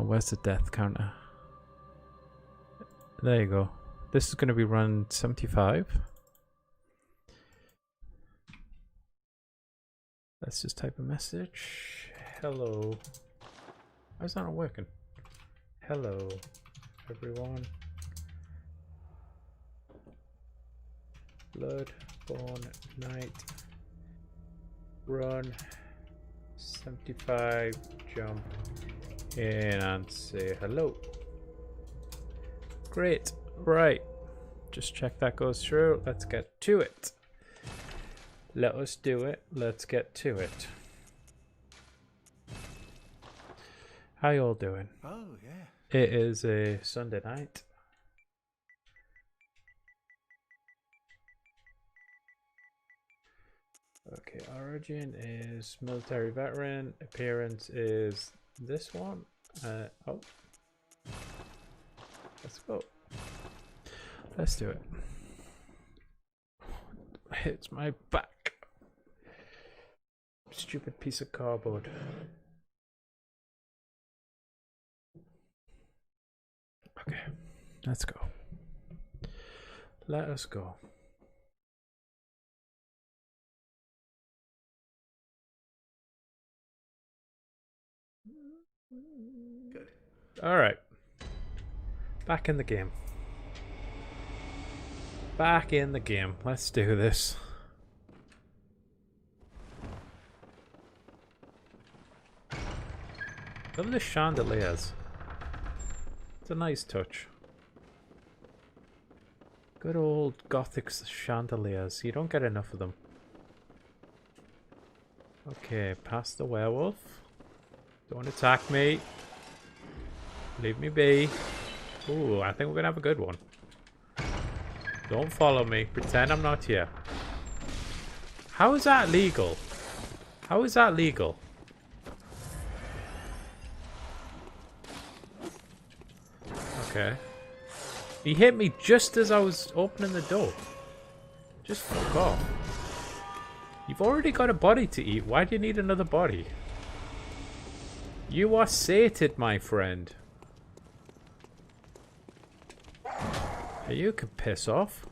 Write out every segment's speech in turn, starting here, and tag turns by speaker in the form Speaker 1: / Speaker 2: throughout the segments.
Speaker 1: where's the death counter? There you go. This is going to be run 75. Let's just type a message. Hello. Why is that not working? Hello, everyone. Bloodborne night. Run 75. Jump in and say hello. Great. Right. Just check that goes through. Let's get to it. Let us do it. Let's get to it. How you all doing?
Speaker 2: Oh, yeah.
Speaker 1: It is a Sunday night. Okay, origin is military veteran. Appearance is this one. Oh. Let's go. Let's do it. Hits my back. Stupid piece of cardboard. Okay, let's go. Let us go.
Speaker 2: Good.
Speaker 1: All right. Back in the game. Back in the game. Let's do this. Look at the chandeliers. It's a nice touch. Good old gothic chandeliers. You don't get enough of them. Okay, past the werewolf. Don't attack me. Leave me be. Ooh, I think we're gonna have a good one. Don't follow me. Pretend I'm not here. How is that legal? How is that legal? Okay. He hit me just as I was opening the door. Just fuck off. You've already got a body to eat. Why do you need another body? You are sated, my friend. You can piss off.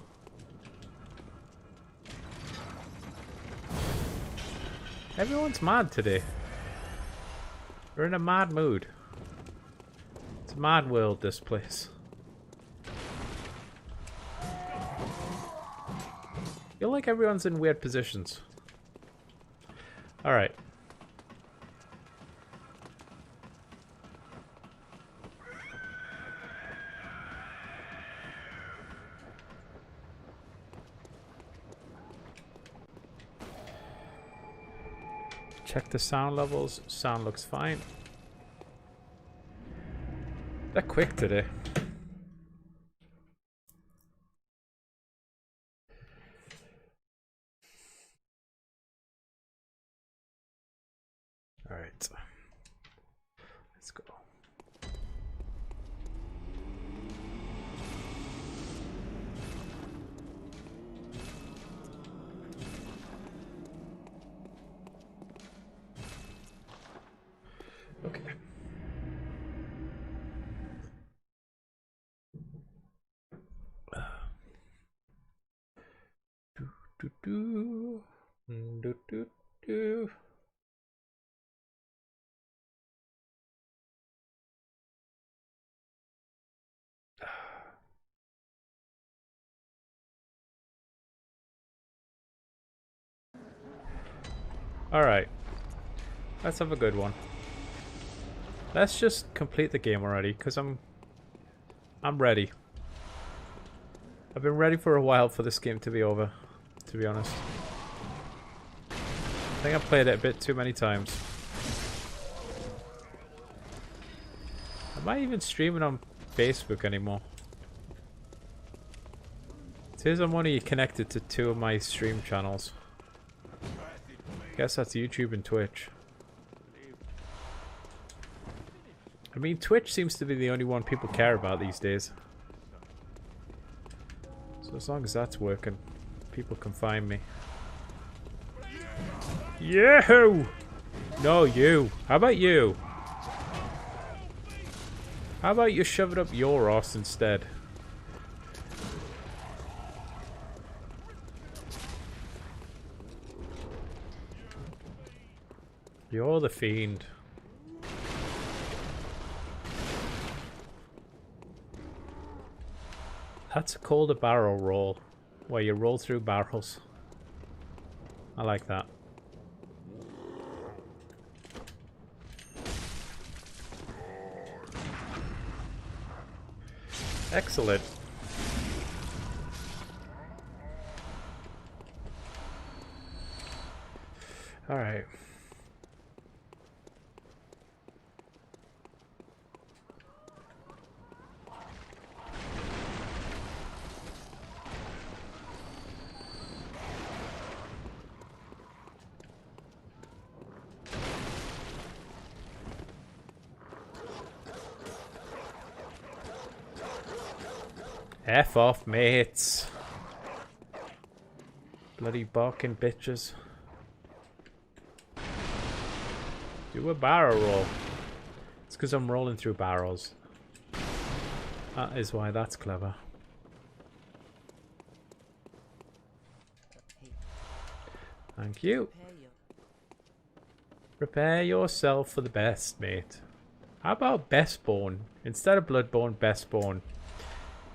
Speaker 1: Everyone's mad today. We're in a mad mood. It's a mad world, this place. I feel like everyone's in weird positions. Alright. Check the sound levels. Sound looks fine. They're quick today. All right. Let's go. Okay. Do do do do do. All right. Let's have a good one. Let's just complete the game already, because I'm ready. I've been ready for a while for this game to be over, to be honest. I think I've played it a bit too many times. Am I even streaming on Facebook anymore? It says I'm only connected to 2 of my stream channels. Guess that's YouTube and Twitch. I mean, Twitch seems to be the only one people care about these days. So as long as that's working, people can find me. You! No, you. How about you? How about you shove it up your ass instead? You're the fiend. That's called a barrel roll, where you roll through barrels. I like that. Excellent. All right. F off, mates. Bloody barking bitches. Do a barrel roll. It's because I'm rolling through barrels. That is why that's clever. Thank you. Prepare yourself for the best, mate. How about Bestborn? Instead of Bloodborne, Bestborn.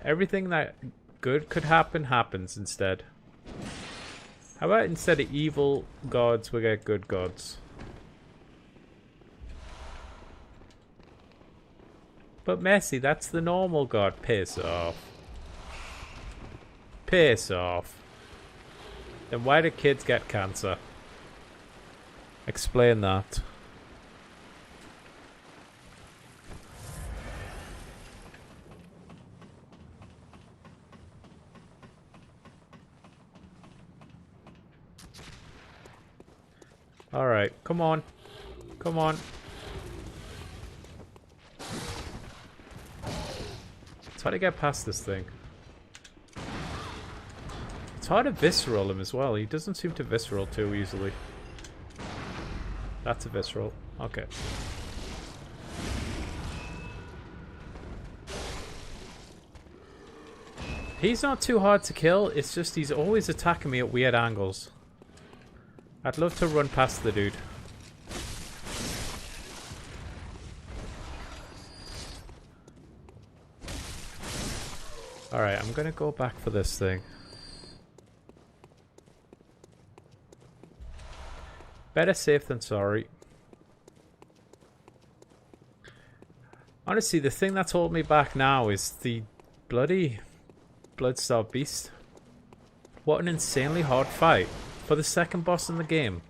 Speaker 1: Everything that good could happen, happens instead. How about instead of evil gods, we get good gods? But Messy, that's the normal god. Piss off. Piss off. Then why do kids get cancer? Explain that. Alright, come on. Come on. It's hard to get past this thing. It's hard to visceral him as well. He doesn't seem to visceral too easily. That's a visceral. Okay. He's not too hard to kill. It's just he's always attacking me at weird angles. I'd love to run past the dude. Alright, I'm gonna go back for this thing. Better safe than sorry. Honestly, the thing that's holding me back now is the bloody Bloodstar Beast. What an insanely hard fight for the second boss in the game.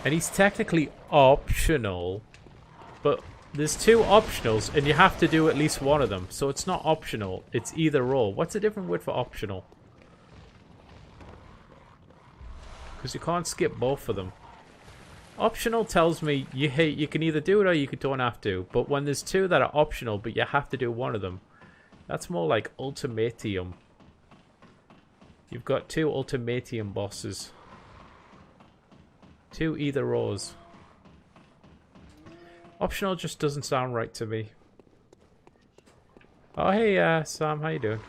Speaker 1: And he's technically optional, but there's two optionals and you have to do at least one of them. So it's not optional, it's either or. What's a different word for optional? Because you can't skip both of them. Optional tells me you can either do it or you don't have to. But when there's two that are optional but you have to do one of them, that's more like ultimatum. You've got two ultimatum bosses. Two either ors. Optional just doesn't sound right to me. Oh hey Sam, how you doing?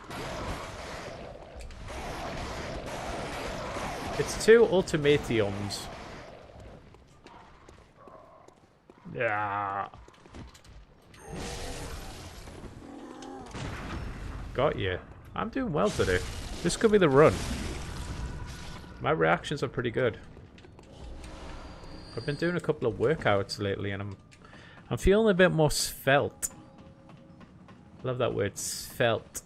Speaker 1: It's two ultimatums. Yeah. Got you. I'm doing well today. This could be the run. My reactions are pretty good. I've been doing a couple of workouts lately and I'm feeling a bit more svelte. Love that word, svelte.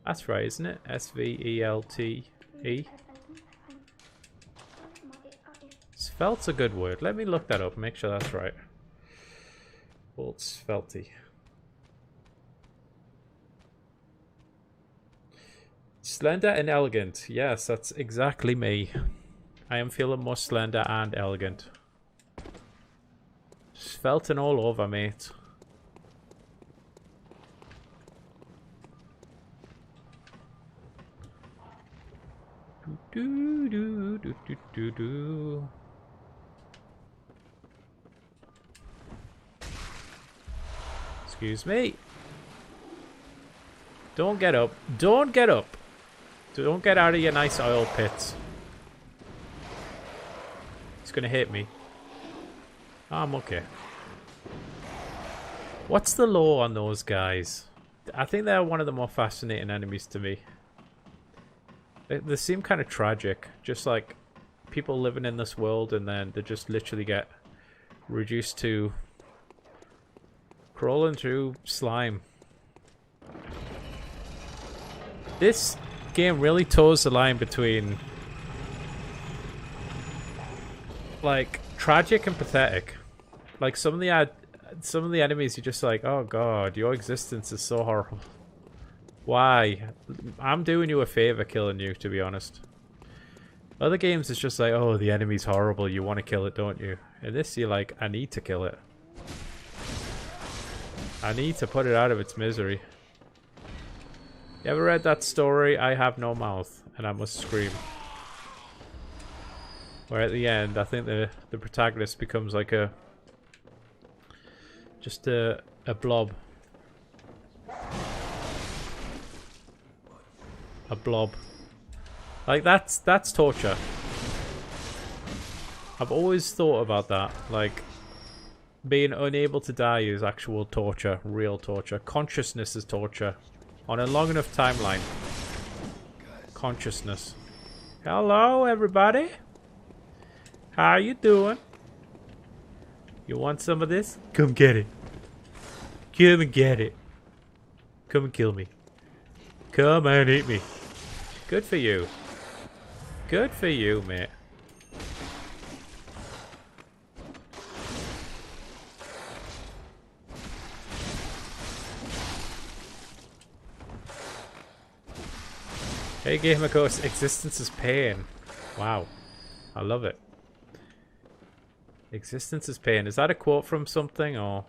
Speaker 1: That's right, isn't it? S-V-E-L-T-E. Svelte's a good word. Let me look that up and make sure that's right. Old svelty. Slender and elegant. Yes, that's exactly me. I am feeling more slender and elegant. Svelte and all over, mate. Do do do do do do. Excuse me. Don't get up. Don't get up. Don't get out of your nice oil pits. It's gonna hit me. I'm okay. What's the lore on those guys? I think they're one of the more fascinating enemies to me. They seem kind of tragic. Just like people living in this world and then they just literally get reduced to crawling through slime. This game really toes the line between like tragic and pathetic. Like some of the enemies you're just like, oh god, your existence is so horrible. Why? I'm doing you a favor killing you, to be honest. Other games it's just like, oh, the enemy's horrible, you want to kill it, don't you? In this you're like, I need to kill it. I need to put it out of its misery. You ever read that story, I Have No Mouth, and I Must Scream? Where at the end, I think the protagonist becomes like just a blob. A blob. Like that's torture. I've always thought about that. Like being unable to die is actual torture, real torture. Consciousness is torture. On a long enough timeline. Consciousness. Hello everybody. How you doing? You want some of this? Come get it. Come and get it. Come and kill me. Come and eat me. Good for you. Good for you, mate. Hey Game of Course, existence is pain. Wow. I love it. Existence is pain. Is that a quote from something or?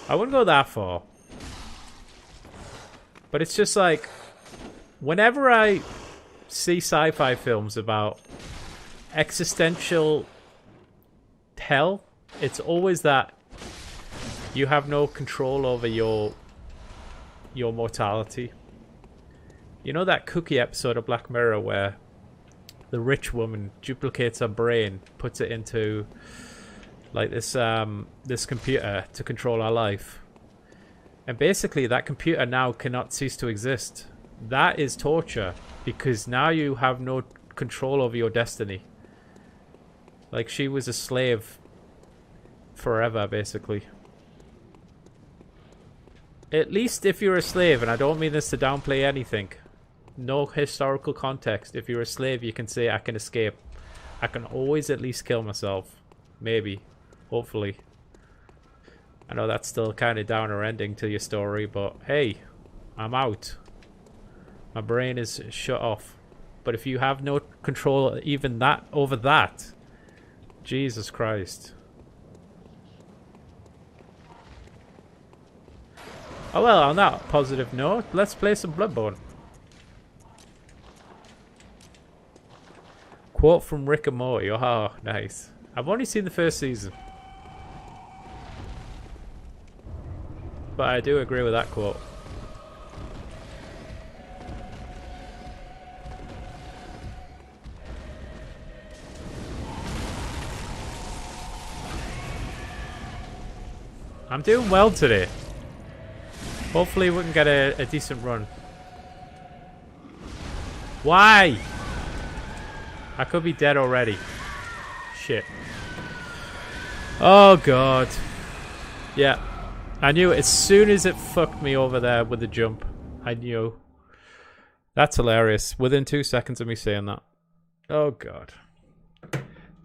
Speaker 1: I wouldn't go that far. But it's just like, whenever I see sci-fi films about existential hell, it's always that you have no control over your mortality. You know that Cookie episode of Black Mirror where the rich woman duplicates her brain, puts it into like this computer to control her life. And basically that computer now cannot cease to exist. That is torture because now you have no control over your destiny. Like she was a slave forever basically. At least if you're a slave, and I don't mean this to downplay anything, no historical context, if you're a slave you can say I can escape. I can always at least kill myself. Maybe. Hopefully. I know that's still kind of downer ending to your story, but hey, I'm out. My brain is shut off. But if you have no control even that over that, Jesus Christ. Oh well, on that positive note, let's play some Bloodborne. Quote from Rick and Morty. Oh, nice. I've only seen the first season. But I do agree with that quote. I'm doing well today. Hopefully we can get a decent run. Why? I could be dead already. Shit. Oh god. Yeah. I knew as soon as it fucked me over there with the jump. I knew. That's hilarious. Within 2 seconds of me saying that. Oh god.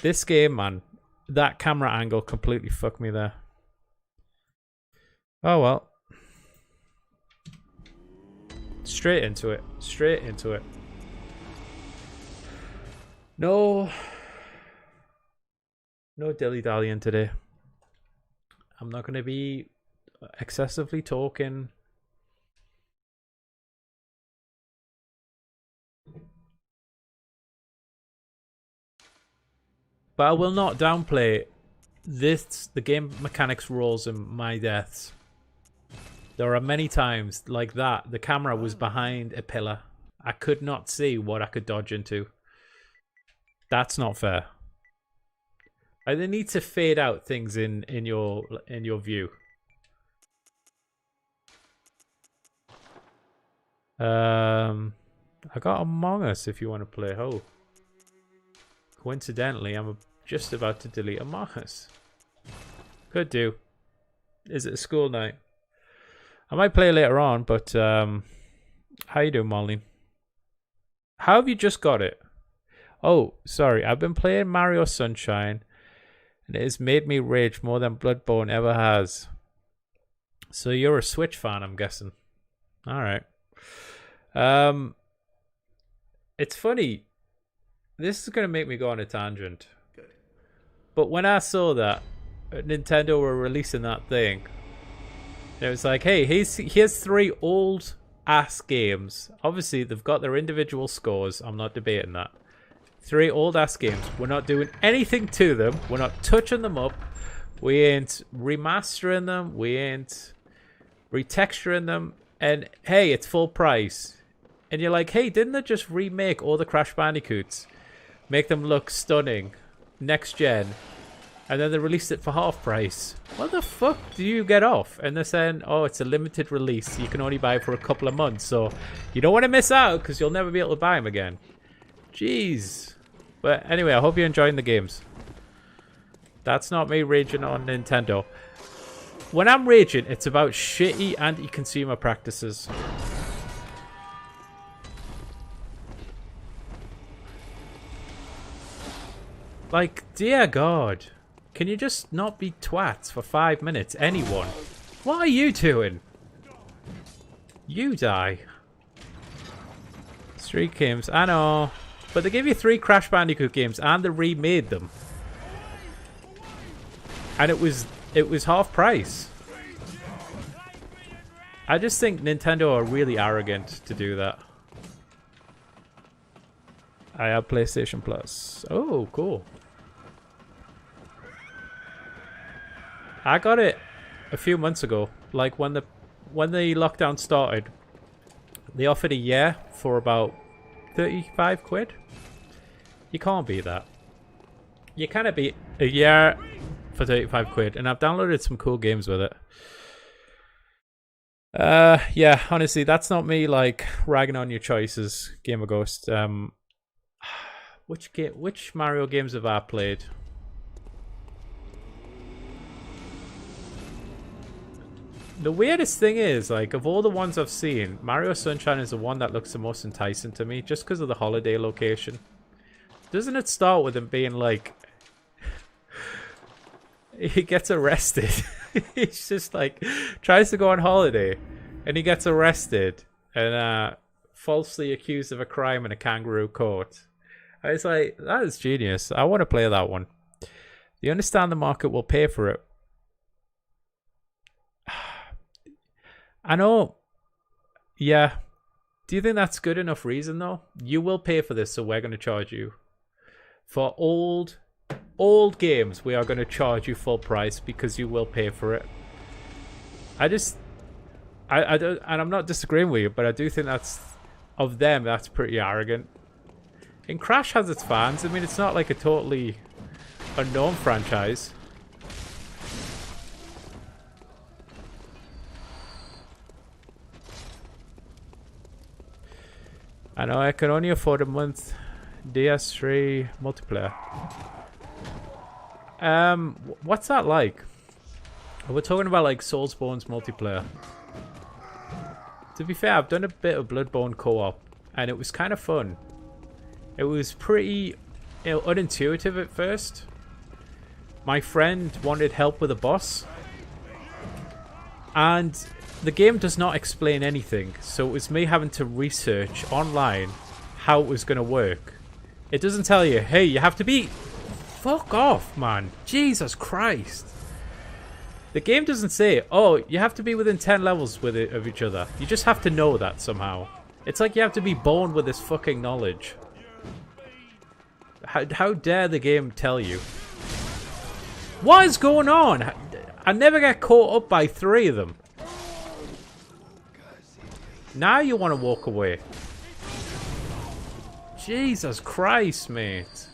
Speaker 1: This game, man. That camera angle completely fucked me there. Oh well. Straight into it. Straight into it. No dilly-dallying today. I'm not going to be excessively talking. But I will not downplay the game mechanics rolls in my deaths. There are many times like that. The camera was behind a pillar. I could not see what I could dodge into. That's not fair. They need to fade out things in your view. I got Among Us if you want to play. Oh, coincidentally, I'm just about to delete Among Us. Could do. Is it a school night? I might play later on, but how you doing, Molly? How have you just got it? Oh, sorry. I've been playing Mario Sunshine, and it has made me rage more than Bloodborne ever has. So you're a Switch fan, I'm guessing. All right. It's funny. This is going to make me go on a tangent. Good. But when I saw that Nintendo were releasing that thing, it was like, hey, here's 3 old ass games. Obviously, they've got their individual scores. I'm not debating that. 3 old ass games. We're not doing anything to them. We're not touching them up. We ain't remastering them. We ain't retexturing them. And hey, it's full price. And you're like, hey, didn't they just remake all the Crash Bandicoots? Make them look stunning. Next gen. And then they released it for half price. What the fuck do you get off? And they're saying, oh, it's a limited release. You can only buy it for a couple of months. So you don't want to miss out because you'll never be able to buy them again. Jeez. But anyway, I hope you're enjoying the games. That's not me raging on Nintendo. When I'm raging, it's about shitty anti-consumer practices. Like, dear God. Can you just not be twats for 5 minutes? Anyone? What are you doing? You die. Street games. I know. But they gave you 3 Crash Bandicoot games and they remade them. And it was half price. I just think Nintendo are really arrogant to do that. I have PlayStation Plus. Oh, cool. I got it a few months ago. Like when the lockdown started, they offered a year for about 35 quid. You can't beat that. You cannot beat a year for 35 quid. And I've downloaded some cool games with it. Yeah, honestly, that's not me like ragging on your choices, Gamer Ghost. Which Mario games have I played? The weirdest thing is, like, of all the ones I've seen, Mario Sunshine is the one that looks the most enticing to me, just because of the holiday location. Doesn't it start with him being like... he gets arrested. He's just like, tries to go on holiday, and he gets arrested, and falsely accused of a crime in a kangaroo court. I was like, that is genius. I want to play that one. You understand the market will pay for it. I know. Yeah. Do you think that's good enough reason, though? You will pay for this, so we're going to charge you. For old games, we are going to charge you full price because you will pay for it. I don't, and I'm not disagreeing with you, but I do think that's pretty arrogant. And Crash has its fans. I mean, it's not like a totally unknown franchise. I know I can only afford a month DS3 multiplayer. What's that like? We're talking about like Soulsborne's multiplayer. To be fair, I've done a bit of Bloodborne co-op, and it was kind of fun. It was pretty unintuitive at first. My friend wanted help with a boss, and the game does not explain anything, so it was me having to research online how it was going to work. It doesn't tell you, hey, you have to be... Fuck off, man. Jesus Christ. The game doesn't say, oh, you have to be within 10 levels of each other. You just have to know that somehow. It's like you have to be born with this fucking knowledge. How dare the game tell you? What is going on? I never get caught up by 3 of them. Now you want to walk away. Jesus Christ, mate.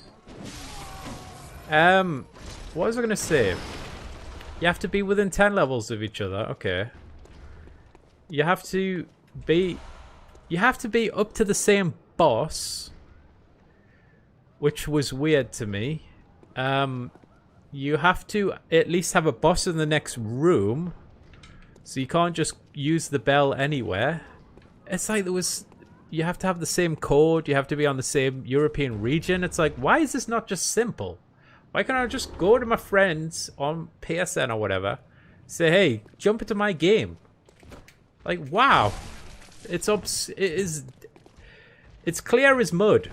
Speaker 1: What was I going to say? You have to be within 10 levels of each other. Okay. You have to be up to the same boss, which was weird to me. You have to at least have a boss in the next room, so you can't just use the bell anywhere. It's like you have to have the same code, you have to be on the same European region. It's like, why is this not just simple? Why can't I just go to my friends on PSN or whatever, say, hey, jump into my game? Like, wow. It's clear as mud.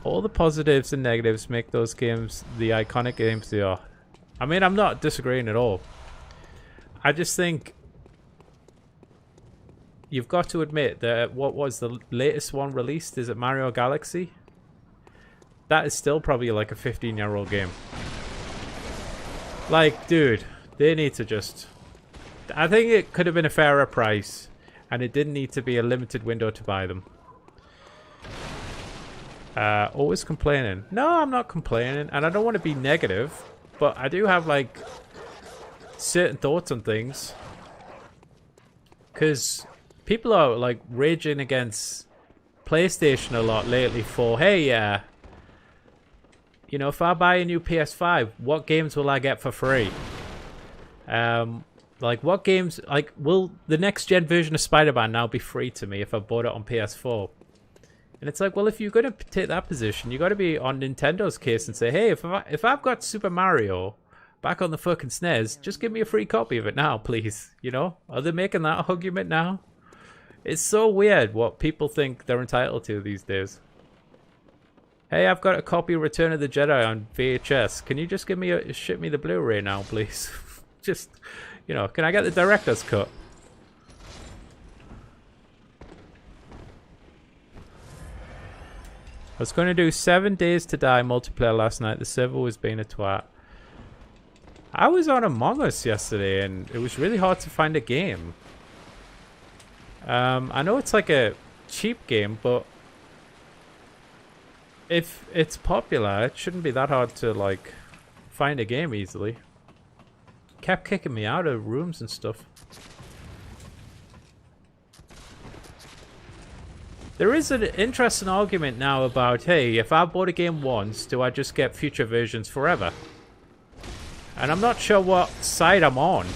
Speaker 1: All the positives and negatives make those games the iconic games they are. I mean, I'm not disagreeing at all. I just think you've got to admit that what was the latest one released? Is it Mario Galaxy? That is still probably like a 15-year-old game. Like, dude, they need to just... I think it could have been a fairer price, and it didn't need to be a limited window to buy them. Always complaining. No, I'm not complaining, and I don't want to be negative, but I do have, like, certain thoughts on things. Because people are, like, raging against PlayStation a lot lately for, hey, you know, if I buy a new PS5, what games will I get for free? Like, what games, like, will the next-gen version of Spider-Man now be free to me if I bought it on PS4? And it's like, well, if you're going to take that position, you got to be on Nintendo's case and say, hey, if I've got Super Mario back on the fucking SNES, just give me a free copy of it now, please. You know? Are they making that argument now? It's so weird what people think they're entitled to these days. Hey, I've got a copy of Return of the Jedi on VHS. Can you just ship me the Blu-ray now, please? Just, you know, can I get the director's cut? I was going to do 7 Days to Die multiplayer last night. The server was being a twat. I was on Among Us yesterday, and it was really hard to find a game. I know it's like a cheap game, but if it's popular, it shouldn't be that hard to, like, find a game easily. Kept kicking me out of rooms and stuff. There is an interesting argument now about, hey, if I bought a game once, do I just get future versions forever? And I'm not sure what side I'm on.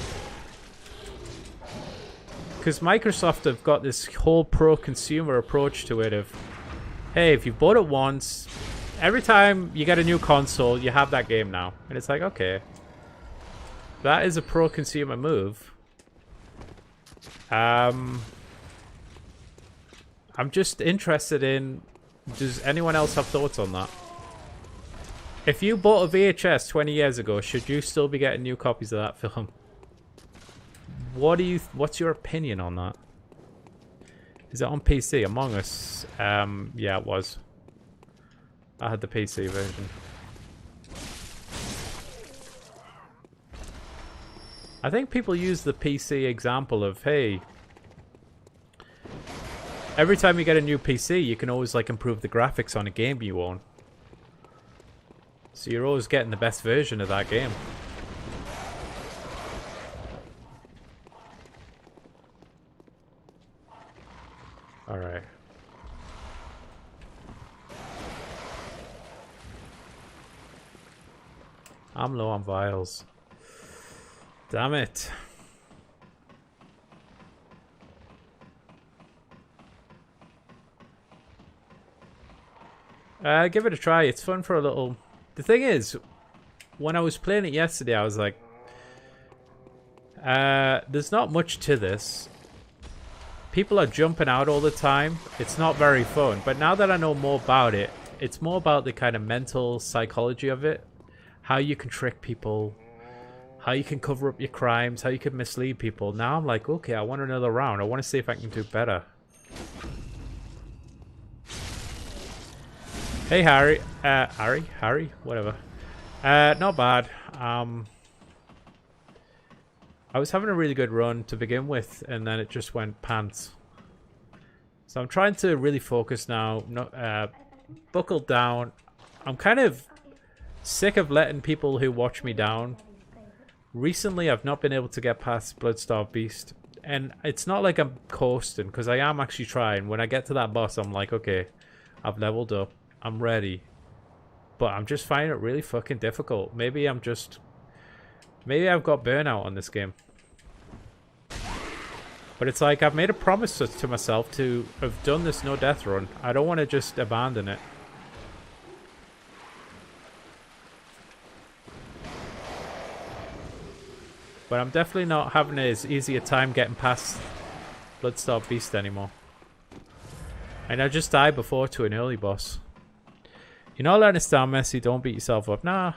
Speaker 1: Because Microsoft have got this whole pro-consumer approach to it of, hey, if you bought it once, every time you get a new console, you have that game now. And it's like, okay. That is a pro-consumer move. I'm just interested in, does anyone else have thoughts on that? If you bought a VHS 20 years ago, should you still be getting new copies of that film? What's your opinion on that? Is it on PC? Among Us? Yeah, it was. I had the PC version. I think people use the PC example of, hey, every time you get a new PC, you can always, like, improve the graphics on a game you own. So you're always getting the best version of that game. Alright. I'm low on vials. Damn it. Give it a try. It's fun for a little... The thing is, when I was playing it yesterday, I was like, there's not much to this. People are jumping out all the time. It's not very fun. But now that I know more about it, it's more about the kind of mental psychology of it. How you can trick people. how you can cover up your crimes, how you can mislead people. Now I'm like, okay, I want another round. I want to see if I can do better. Hey, Harry. Harry? Whatever. Not bad. I was having a really good run to begin with, and then it just went pants. So I'm trying to really focus now, buckle down. I'm kind of sick of letting people who watch me down. Recently, I've not been able to get past Bloodstarved Beast. And it's not like I'm coasting, because I am actually trying. When I get to that boss, I'm like, okay, I've leveled up. I'm ready. But I'm just finding it really fucking difficult. Maybe I've got burnout on this game. But it's like I've made a promise to myself to have done this no death run. I don't want to just abandon it. But I'm definitely not having as easy a time getting past Bloodstarved Beast anymore. And I just died before to an early boss. You're not letting us down, Messy. Don't beat yourself up. Nah.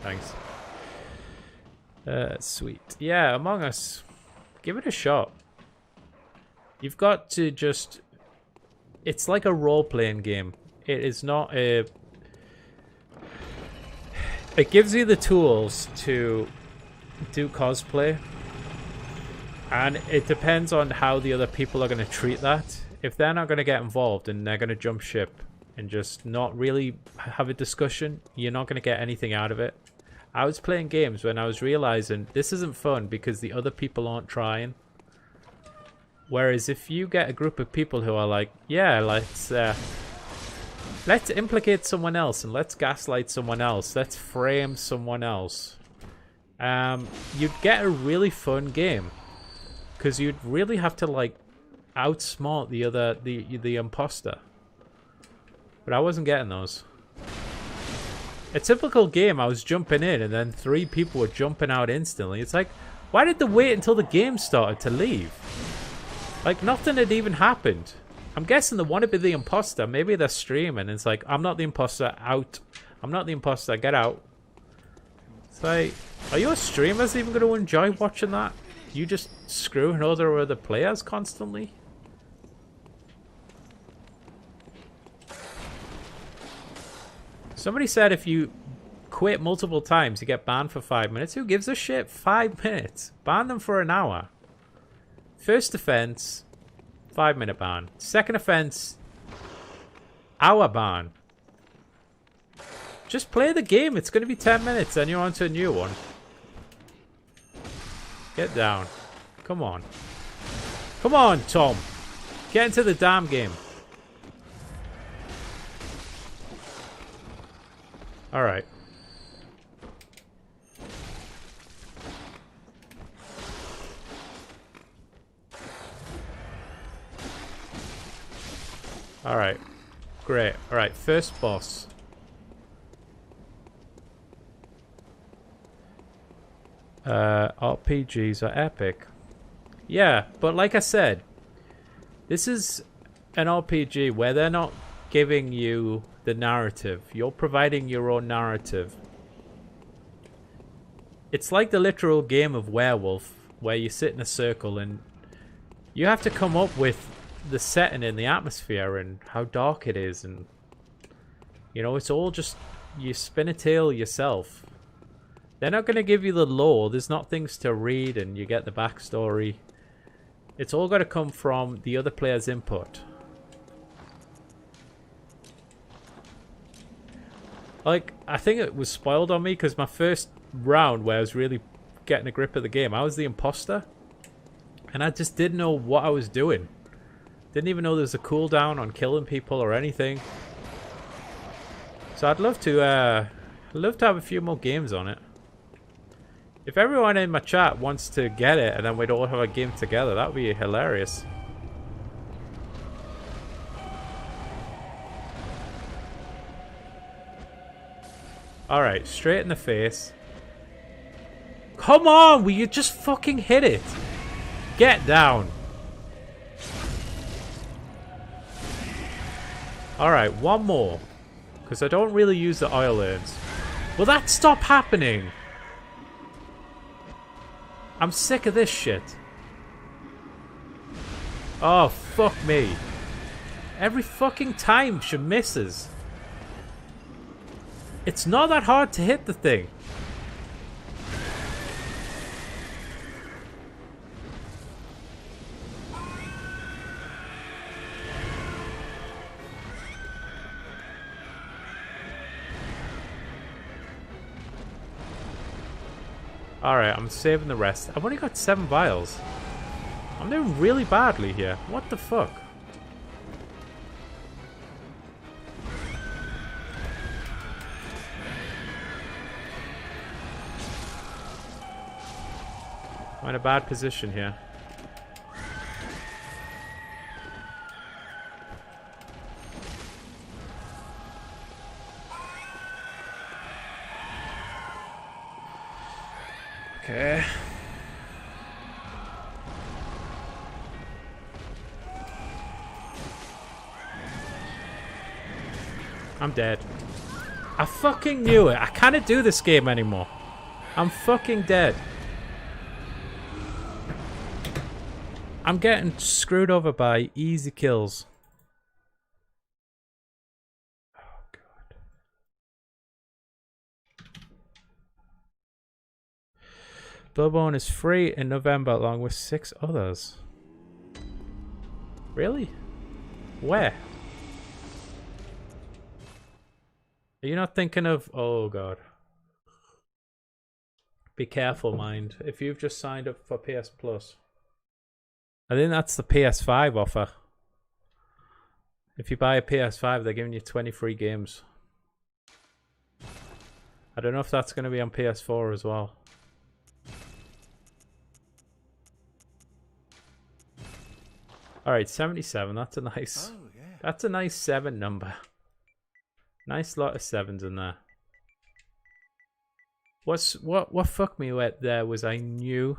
Speaker 1: Thanks. Sweet. Yeah, Among Us. Give it a shot. You've got to just... It's like a role-playing game. It is not a... It gives you the tools to do cosplay. And it depends on how the other people are going to treat that. If they're not going to get involved and they're going to jump ship and just not really have a discussion, you're not going to get anything out of it. I was playing games when I was realizing this isn't fun because the other people aren't trying. Whereas if you get a group of people who are like, yeah, let's implicate someone else and let's gaslight someone else, let's frame someone else, you'd get a really fun game. Because you'd really have to like outsmart the imposter. But I wasn't getting those. A typical game, I was jumping in and then 3 people were jumping out instantly. It's like, why did they wait until the game started to leave? Like, nothing had even happened. I'm guessing they want to be the imposter. Maybe they're streaming. It's like, I'm not the imposter, out. I'm not the imposter, get out. It's like, are your streamers even going to enjoy watching that? You just screwing other players constantly? Somebody said if you quit multiple times, you get banned for 5 minutes. Who gives a shit? 5 minutes. Ban them for an hour. First offense, 5-minute ban. Second offense, hour ban. Just play the game. It's going to be 10 minutes, then you're on to a new one. Get down. Come on. Come on, Tom. Get into the damn game. Alright. Alright. Great. Alright, first boss. RPGs are epic. Yeah, but like I said, this is an RPG where they're not giving you the narrative. You're providing your own narrative. It's like the literal game of Werewolf, where you sit in a circle and you have to come up with the setting and the atmosphere and how dark it is, and you know, it's all just, you spin a tale yourself. They're not going to give you the lore. There's not things to read and you get the backstory. It's all got to come from the other player's input. Like, I think it was spoiled on me because my first round where I was really getting a grip of the game, I was the imposter. And I just didn't know what I was doing. Didn't even know there was a cooldown on killing people or anything. So I'd love to have a few more games on it. If everyone in my chat wants to get it and then we'd all have a game together, that would be hilarious. Alright, straight in the face. Come on, will you just fucking hit it? Get down. Alright, one more. Because I don't really use the oil urns. Will that stop happening? I'm sick of this shit. Oh, fuck me. Every fucking time she misses. It's not that hard to hit the thing. Alright, I'm saving the rest. I've only got 7 vials. I'm doing really badly here. What the fuck? I'm in a bad position here. Okay. I'm dead. I fucking knew it. I can't do this game anymore. I'm fucking dead. I'm getting screwed over by easy kills. Oh, God. Bloodborne is free in November along with 6 others. Really? Where? Are you not thinking of... Oh, God. Be careful, mind. If you've just signed up for PS Plus. I think that's the PS5 offer. If you buy a PS5, they're giving you 20 free games. I don't know if that's going to be on PS4 as well. Alright, 77. That's a nice... Oh, yeah. That's a nice 7 number. Nice lot of 7s in there. What fucked me wet there was I knew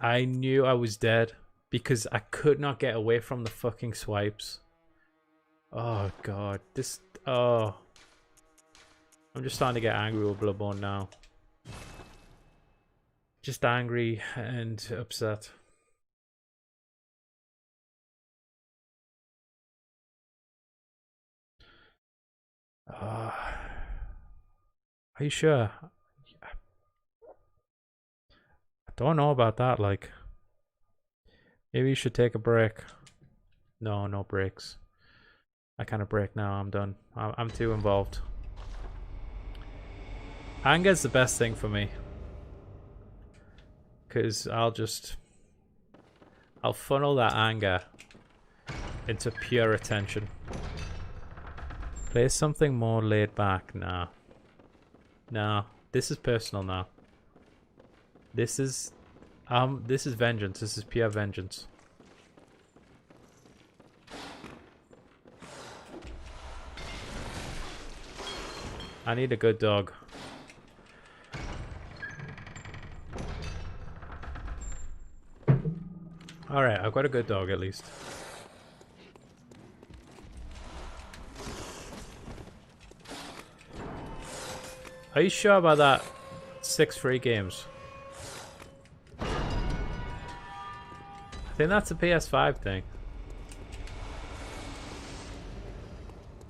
Speaker 1: I was dead because I could not get away from the fucking swipes. Oh, God. This... Oh. I'm just starting to get angry with Bloodborne now. Just angry and upset. Are you sure? I don't know about that, like. Maybe you should take a break. No, no breaks. I can't break now, I'm done. I'm too involved. Anger's the best thing for me. Because I'll funnel that anger into pure attention. Play something more laid back. Nah. Nah. This is personal now. This is vengeance. This is pure vengeance. I need a good dog. Alright, I've got a good dog at least. Are you sure about that? 6 free games. I think that's a PS5 thing.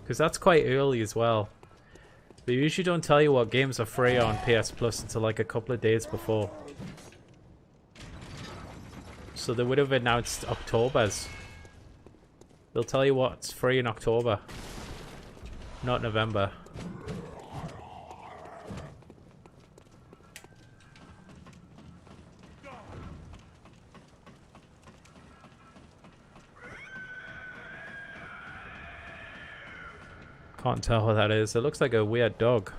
Speaker 1: Because that's quite early as well. They usually don't tell you what games are free on PS Plus until like a couple of days before. So they would have announced October's. They'll tell you what's free in October. Not November. Can't tell what that is. It looks like a weird dog.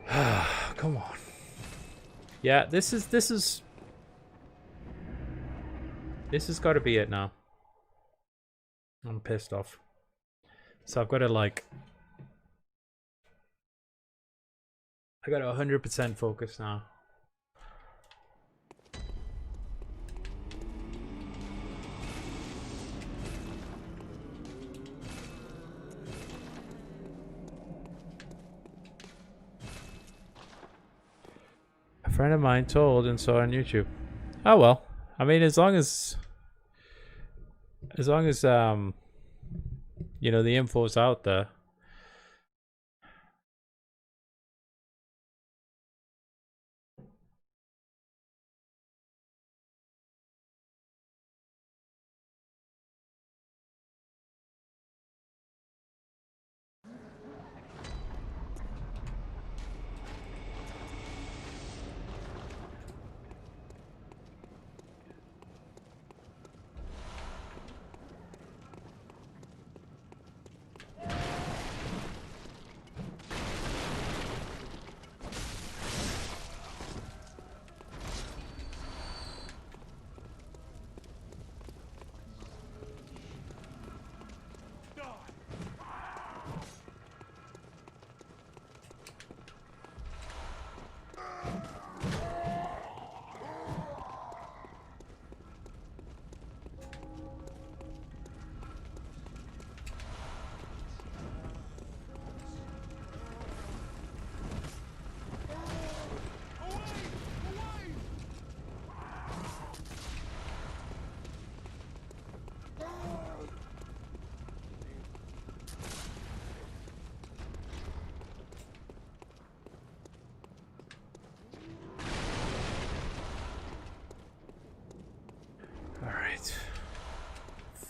Speaker 1: Come on. Yeah, this has got to be it now. I'm pissed off. So I've got to like... I got to 100% focus now. friend of mine told and saw on YouTube. Oh well. I mean, as long as you know, the info's out there.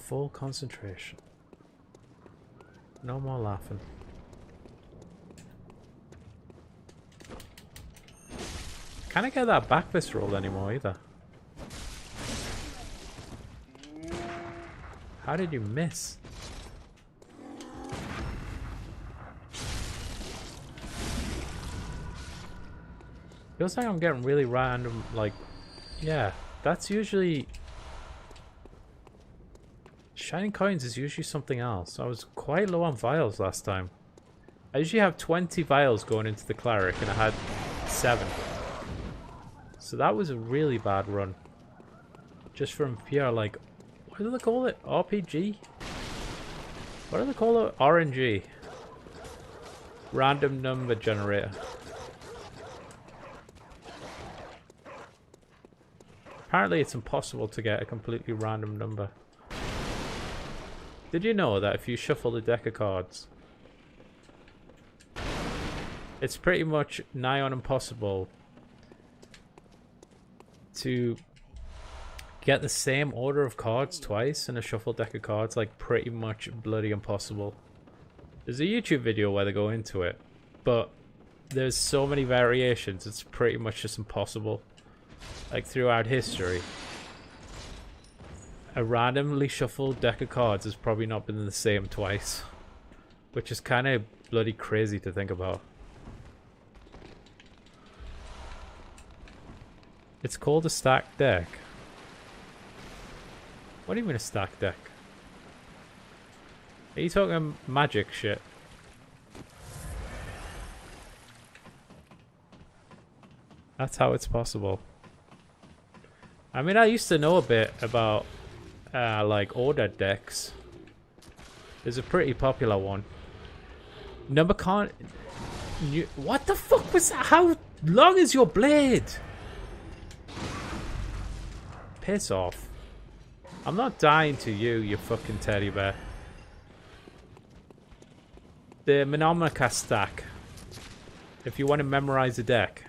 Speaker 1: Full concentration. No more laughing. Can't get that back this roll anymore either. How did you miss? Feels like I'm getting really random, like, yeah, that's usually... Shining coins is usually something else. I was quite low on vials last time. I usually have 20 vials going into the cleric and I had 7. So that was a really bad run. Just from pure, like, what do they call it? RPG? What do they call it? RNG. Random number generator. Apparently it's impossible to get a completely random number. Did you know that if you shuffle the deck of cards, it's pretty much nigh on impossible to get the same order of cards twice in a shuffled deck of cards? Like, pretty much bloody impossible. There's a YouTube video where they go into it, but there's so many variations, it's pretty much just impossible. Like, throughout history, a randomly shuffled deck of cards has probably not been the same twice, which is kind of bloody crazy to think about. It's called a stacked deck. What do you mean a stacked deck? Are you talking magic shit? That's how it's possible. I mean, I used to know a bit about like order decks. There's a pretty popular one. Number con... What the fuck was that? How long is your blade? Piss off. I'm not dying to you, you fucking teddy bear. The Mnemonic stack. If you want to memorize a deck.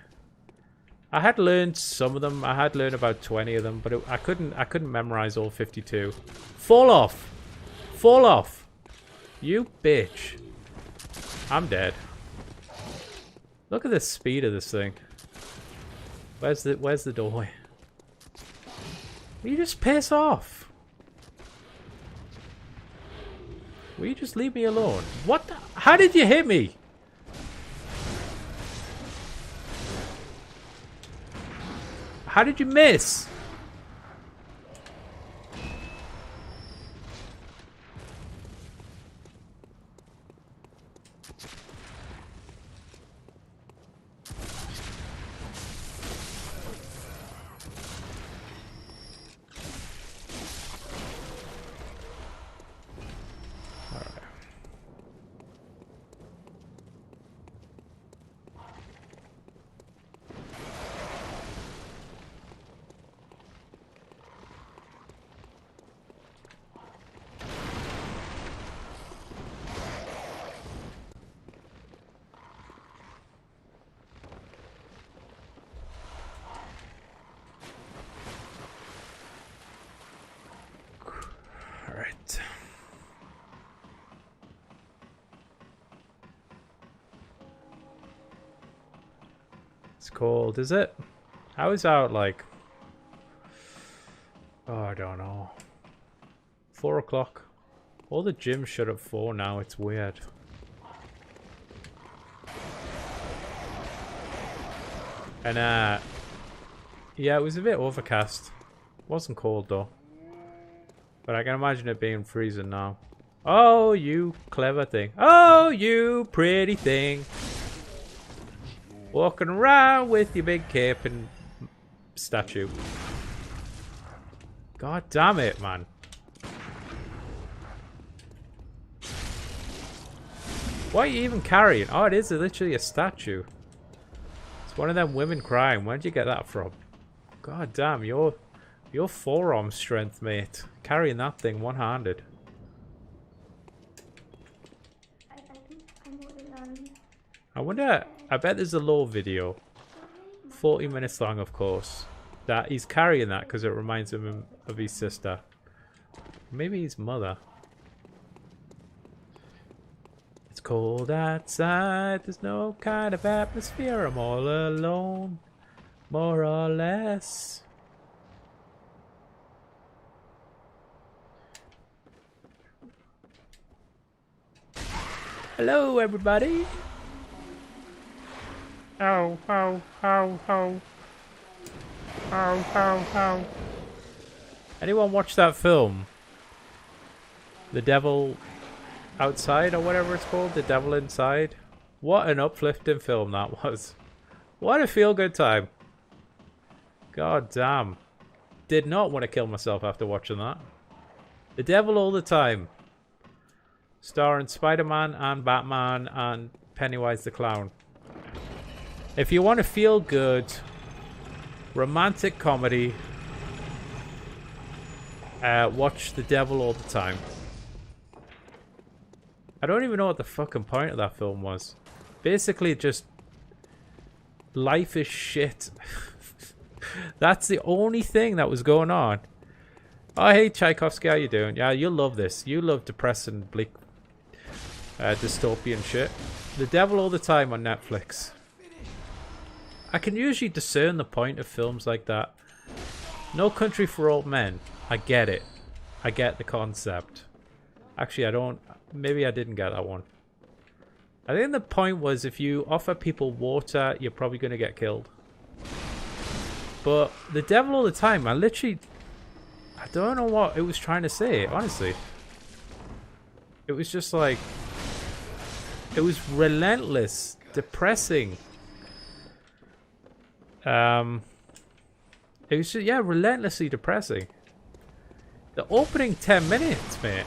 Speaker 1: I had learned some of them. I had learned about 20 of them, but I couldn't memorize all 52. Fall off! Fall off! You bitch. I'm dead. Look at the speed of this thing. Where's the doorway? Will you just piss off? Will you just leave me alone? What the? How did you hit me? How did you miss? Alright. It's cold, is it? How is out like? Oh, I don't know. 4 o'clock. All the gyms shut at 4 now, it's weird. And yeah, it was a bit overcast. Wasn't cold though. But I can imagine it being freezing now. Oh, you clever thing. Oh, you pretty thing. Walking around with your big cape and statue. God damn it, man. What are you even carrying? Oh, it is literally a statue. It's one of them women crying. Where'd you get that from? God damn, your forearm strength, mate. Carrying that thing one-handed. I wonder, I bet there's a lore video, 40 minutes long of course, that he's carrying that because it reminds him of his sister. Maybe his mother. It's cold outside, there's no kind of atmosphere, I'm all alone, more or less. Hello everybody! Ow, ow, ow, ow. Ow, ow, ow. Anyone watch that film? The Devil Outside or whatever it's called? The Devil Inside? What an uplifting film that was. What a feel-good time. God damn. Did not want to kill myself after watching that. The Devil All the Time. Starring Spider-Man and Batman and Pennywise the Clown. If you want to feel good, romantic comedy, watch The Devil All the Time. I don't even know what the fucking point of that film was. Basically, just life is shit. That's the only thing that was going on. Oh, hey Tchaikovsky, how you doing? Yeah, you'll love this. You love depressing, bleak, dystopian shit. The Devil All the Time on Netflix. I can usually discern the point of films like that. No Country for Old Men. I get it. I get the concept. Actually, I don't. Maybe I didn't get that one. I think the point was if you offer people water, you're probably going to get killed. But The Devil All the Time, I don't know what it was trying to say, honestly. It was just like... It was relentless, depressing. It was just, yeah, relentlessly depressing. The opening 10 minutes, mate.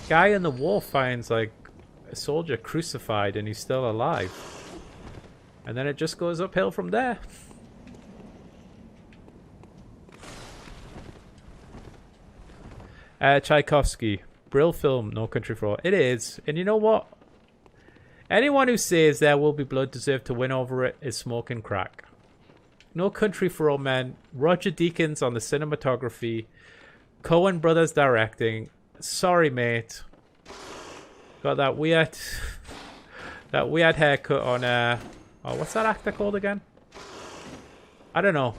Speaker 1: Guy in the war finds like a soldier crucified and he's still alive. And then it just goes uphill from there. Tchaikovsky. Brill film, No Country for Old. It is. And you know what? Anyone who says There Will Be Blood deserve to win over it is smoking crack. No Country for Old Men. Roger Deakins on the cinematography. Coen Brothers directing. Sorry, mate. Got that weird haircut on oh, what's that actor called again? I don't know.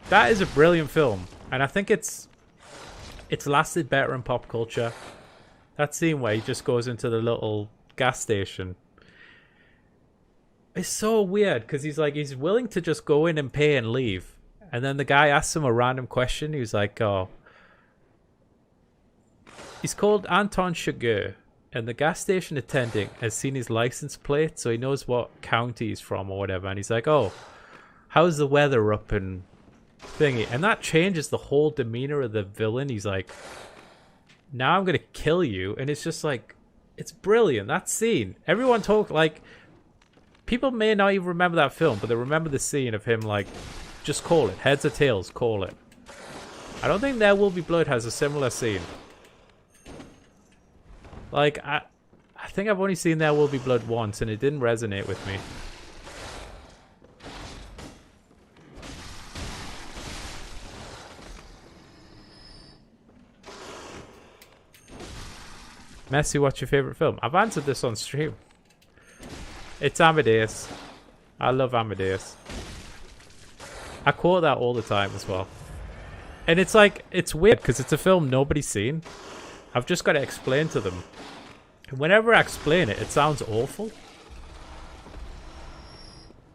Speaker 1: That is a brilliant film, and I think it's lasted better in pop culture. That scene where he just goes into the little gas station. It's so weird because he's willing to just go in and pay and leave, and then the guy asks him a random question. He's like, "Oh." He's called Anton Chigurh, and the gas station attendant has seen his license plate, so he knows what county he's from or whatever. And he's like, "Oh, how's the weather up in thingy?" And that changes the whole demeanor of the villain. He's like, "Now I'm gonna kill you," and it's just like, it's brilliant. That scene. Everyone talk like, people may not even remember that film, but they remember the scene of him like, just call it heads or tails, call it. I don't think There Will Be Blood has a similar scene. Like, I think I've only seen There Will Be Blood once, and it didn't resonate with me. Messy, what's your favorite film? I've answered this on stream. It's Amadeus. I love Amadeus. I quote that all the time as well. And it's like, it's weird because it's a film nobody's seen. I've just got to explain to them. And whenever I explain it, it sounds awful.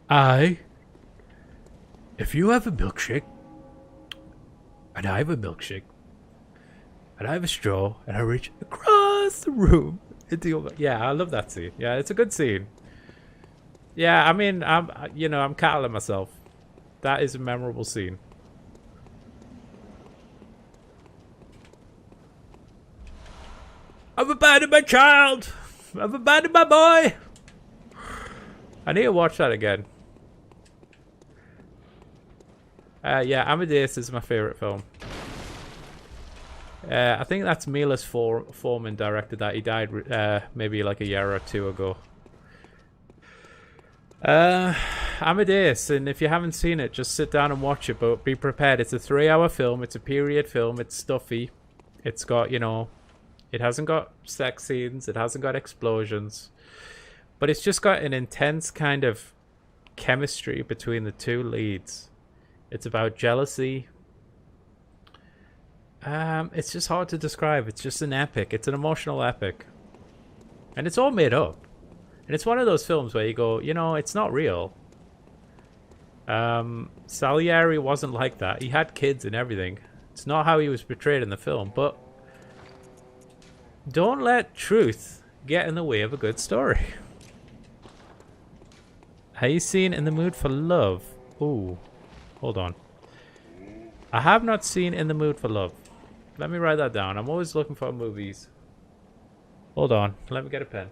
Speaker 1: If you have a milkshake, and I have a milkshake, and I have a straw, and I reach across the room into your... Yeah, I love that scene. Yeah, it's a good scene. Yeah, I mean, I'm cattling myself. That is a memorable scene. I've abandoned my child! I've abandoned my boy! I need to watch that again. Yeah, Amadeus is my favorite film. I think that's Milos Forman directed that. He died maybe like a year or two ago. Amadeus, and if you haven't seen it, just sit down and watch it, but be prepared. It's a 3-hour film. It's a period film. It's stuffy. It's got, it hasn't got sex scenes. It hasn't got explosions. But it's just got an intense kind of chemistry between the two leads. It's about jealousy. It's just hard to describe. It's just an epic. It's an emotional epic. And it's all made up. And it's one of those films where you go, it's not real. Salieri wasn't like that. He had kids and everything. It's not how he was portrayed in the film. But don't let truth get in the way of a good story. Are you seen In the Mood for Love? Ooh. Hold on. I have not seen In the Mood for Love. Let me write that down. I'm always looking for movies. Hold on. Let me get a pen.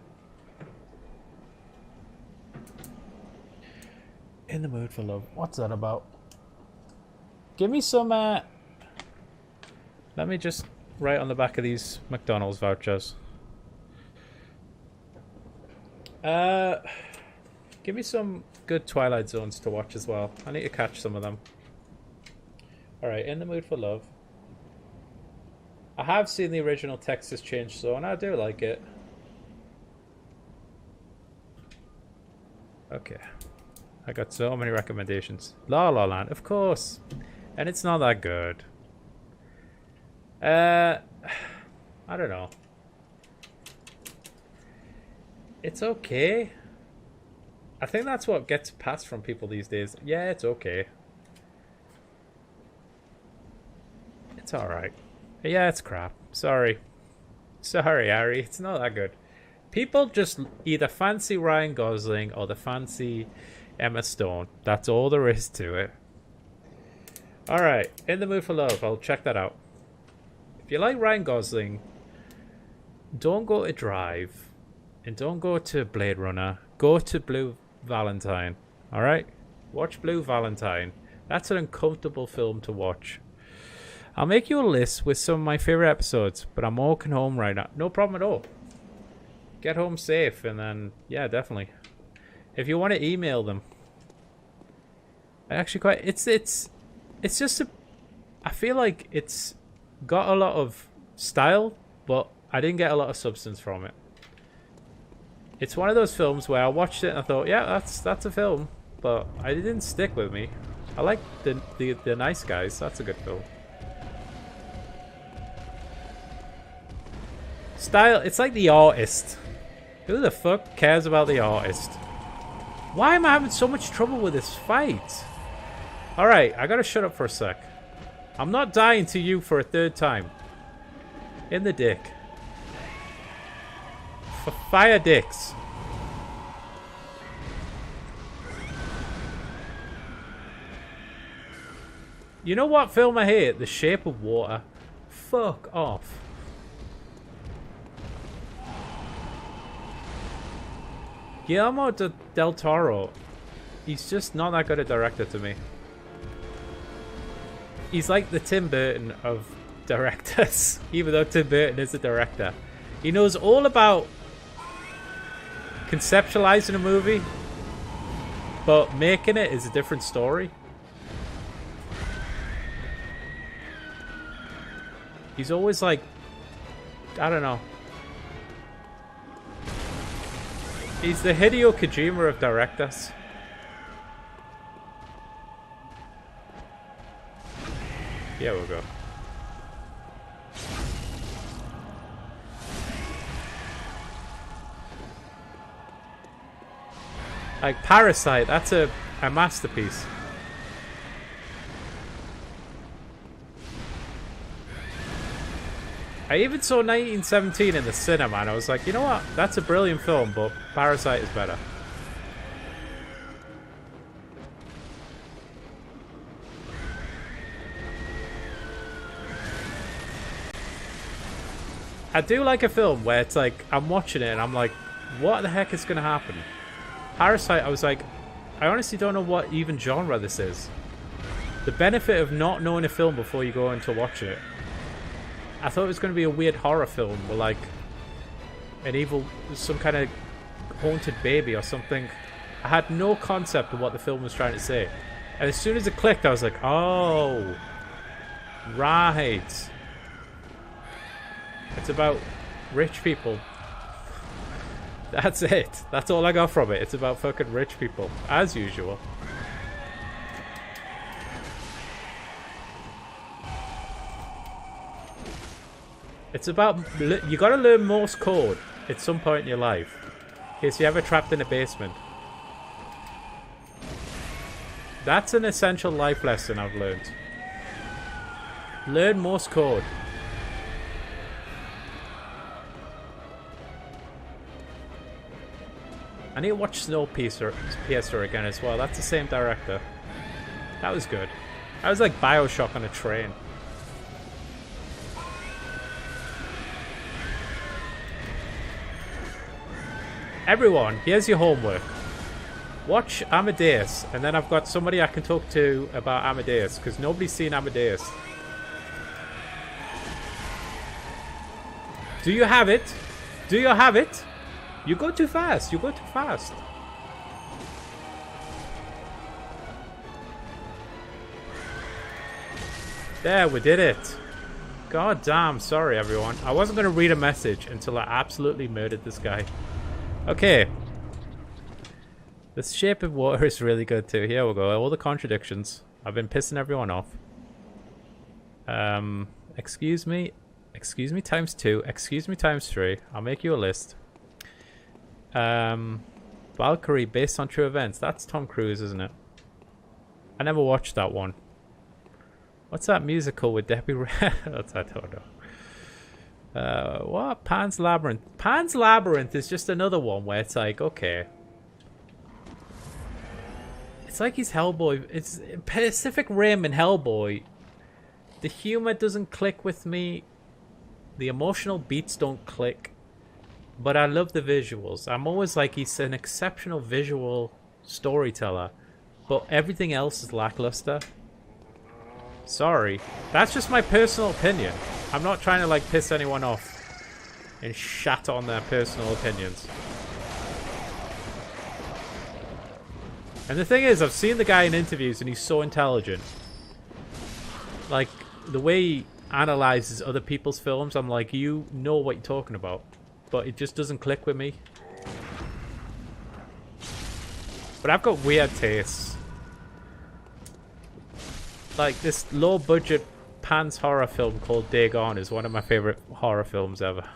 Speaker 1: In the Mood for Love. What's that about? Give me some... Let me just write on the back of these McDonald's vouchers. Give me some good Twilight Zones to watch as well. I need to catch some of them. Alright, In the Mood for Love. I have seen the original Texas Chainsaw and I do like it. Okay. I got so many recommendations. La La Land, of course. And it's not that good. I don't know. It's okay. I think that's what gets passed from people these days. Yeah, it's okay. It's alright. Yeah, it's crap. Sorry. Sorry, Ari. It's not that good. People just either fancy Ryan Gosling or they fancy Emma Stone. That's all there is to it. Alright. In the Mood for Love. I'll check that out. If you like Ryan Gosling, don't go to Drive. And don't go to Blade Runner. Go to Blue Valentine. Alright? Watch Blue Valentine. That's an uncomfortable film to watch. I'll make you a list with some of my favorite episodes, but I'm walking home right now. No problem at all. Get home safe, and then, yeah, definitely. If you want to email them. I actually quite... It's just a... I feel like it's got a lot of style, but I didn't get a lot of substance from it. It's one of those films where I watched it and I thought, yeah, that's a film, but it didn't stick with me. I like the Nice Guys. That's a good film. Style, it's like The Artist. Who the fuck cares about The Artist? Why am I having so much trouble with this fight? Alright, I gotta shut up for a sec. I'm not dying to you for a third time. In the dick. For fire dicks. You know what film I hate? The Shape of Water. Fuck off. Guillermo del Toro, he's just not that good a director to me. He's like the Tim Burton of directors, even though Tim Burton is a director. He knows all about conceptualizing a movie, but making it is a different story. He's always like, I don't know. He's the Hideo Kojima of directors. Yeah, we'll go. Like Parasite, that's a masterpiece. I even saw 1917 in the cinema and I was like, you know what? That's a brilliant film, but Parasite is better. I do like a film where it's like, I'm watching it and I'm like, what the heck is going to happen? Parasite, I was like, I honestly don't know what even genre this is. The benefit of not knowing a film before you go into watching it. I thought it was going to be a weird horror film with like an evil, some kind of haunted baby or something. I had no concept of what the film was trying to say. And as soon as it clicked, I was like, oh, right. It's about rich people. That's it. That's all I got from it. It's about fucking rich people, as usual. It's about, you gotta learn Morse code at some point in your life. In case you're ever trapped in a basement. That's an essential life lesson I've learned. Learn Morse code. I need to watch Snowpiercer again as well. That's the same director. That was good. That was like Bioshock on a train. Everyone, here's your homework. Watch Amadeus, and then I've got somebody I can talk to about Amadeus, because nobody's seen Amadeus. Do you have it? Do you have it? You go too fast. You go too fast. There, we did it. God damn, sorry everyone. I wasn't going to read a message until I absolutely murdered this guy. Okay. The Shape of Water is really good too. Here we go. All the contradictions. I've been pissing everyone off. Excuse me. Excuse me times 2. Excuse me times 3. I'll make you a list. Valkyrie based on true events. That's Tom Cruise, isn't it? I never watched that one. What's that musical with Debbie Reynolds? I don't know. What? Pan's Labyrinth. Pan's Labyrinth is just another one where it's like, okay. It's like he's Hellboy. It's Pacific Rim and Hellboy. The humor doesn't click with me. The emotional beats don't click. But I love the visuals. I'm always like, he's an exceptional visual storyteller. But everything else is lackluster. Sorry. That's just my personal opinion. I'm not trying to like piss anyone off and shat on their personal opinions. And the thing is, I've seen the guy in interviews and he's so intelligent. Like, the way he analyzes other people's films, I'm like, you know what you're talking about. But it just doesn't click with me. But I've got weird tastes. Like, this low-budget Pan's horror film called Day Gone is one of my favorite horror films ever.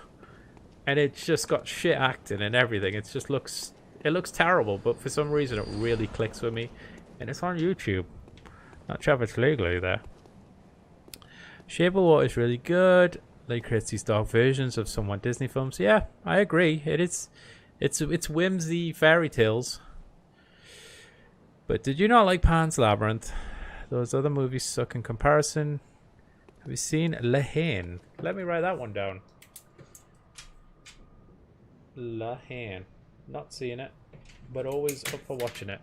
Speaker 1: And it's just got shit acting and everything. It just looks... It looks terrible, but for some reason it really clicks with me. And it's on YouTube. Not sure if it's legally there. Shape of Water is really good. They create these dark versions of some Disney films. Yeah, I agree. It is. It's whimsy fairy tales. But did you not like Pan's Labyrinth? Those other movies suck in comparison. Have you seen La Haine? Let me write that one down. La Haine. Not seeing it, but always up for watching it.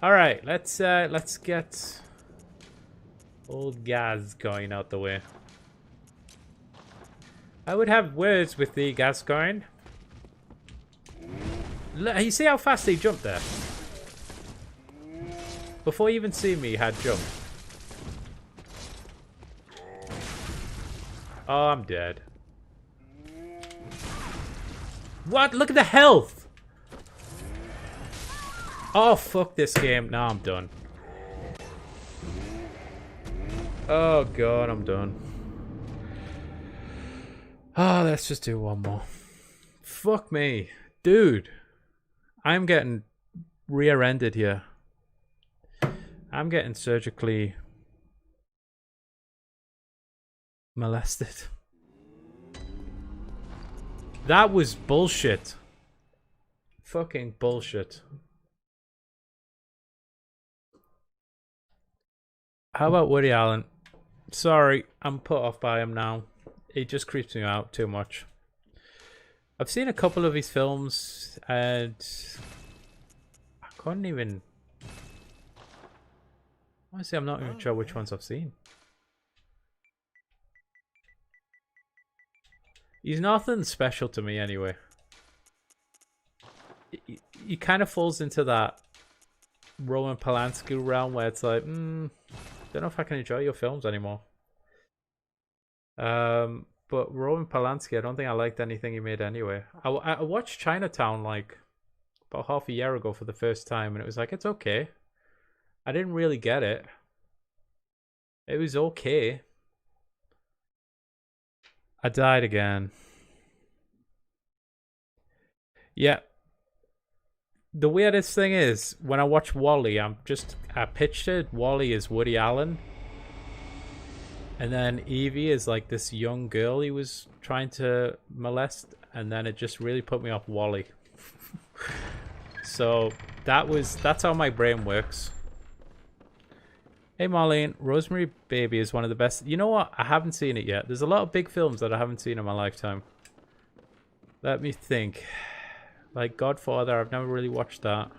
Speaker 1: All right, let's get old Gascoigne out the way. I would have words with the Gascoigne. Look, you see how fast he jumped there? Before you even see me, he had jumped. Oh, I'm dead. What? Look at the health! Oh, fuck this game. Now I'm done. Oh, God, I'm done. Oh, let's just do one more. Fuck me. Dude. I'm getting rear-ended here. I'm getting surgically molested. That was bullshit. Fucking bullshit. How about Woody Allen? Sorry, I'm put off by him now. He just creeps me out too much. I've seen a couple of his films and I couldn't even... Honestly, I'm not even sure which ones I've seen. He's nothing special to me anyway. He kind of falls into that Roman Polanski realm where it's like, don't know if I can enjoy your films anymore. But Roman Polanski, I don't think I liked anything he made anyway. I watched Chinatown like about half a year ago for the first time, and it was like, it's okay. I didn't really get it. It was okay. I died again. Yeah. The weirdest thing is, when I watch WALL-E, I pictured WALL-E as Woody Allen. And then Evie is like this young girl he was trying to molest. And then it just really put me off WALL-E. So that's how my brain works. Hey Marlene, Rosemary Baby is one of the best. You know what? I haven't seen it yet. There's a lot of big films that I haven't seen in my lifetime. Let me think. Like Godfather, I've never really watched that.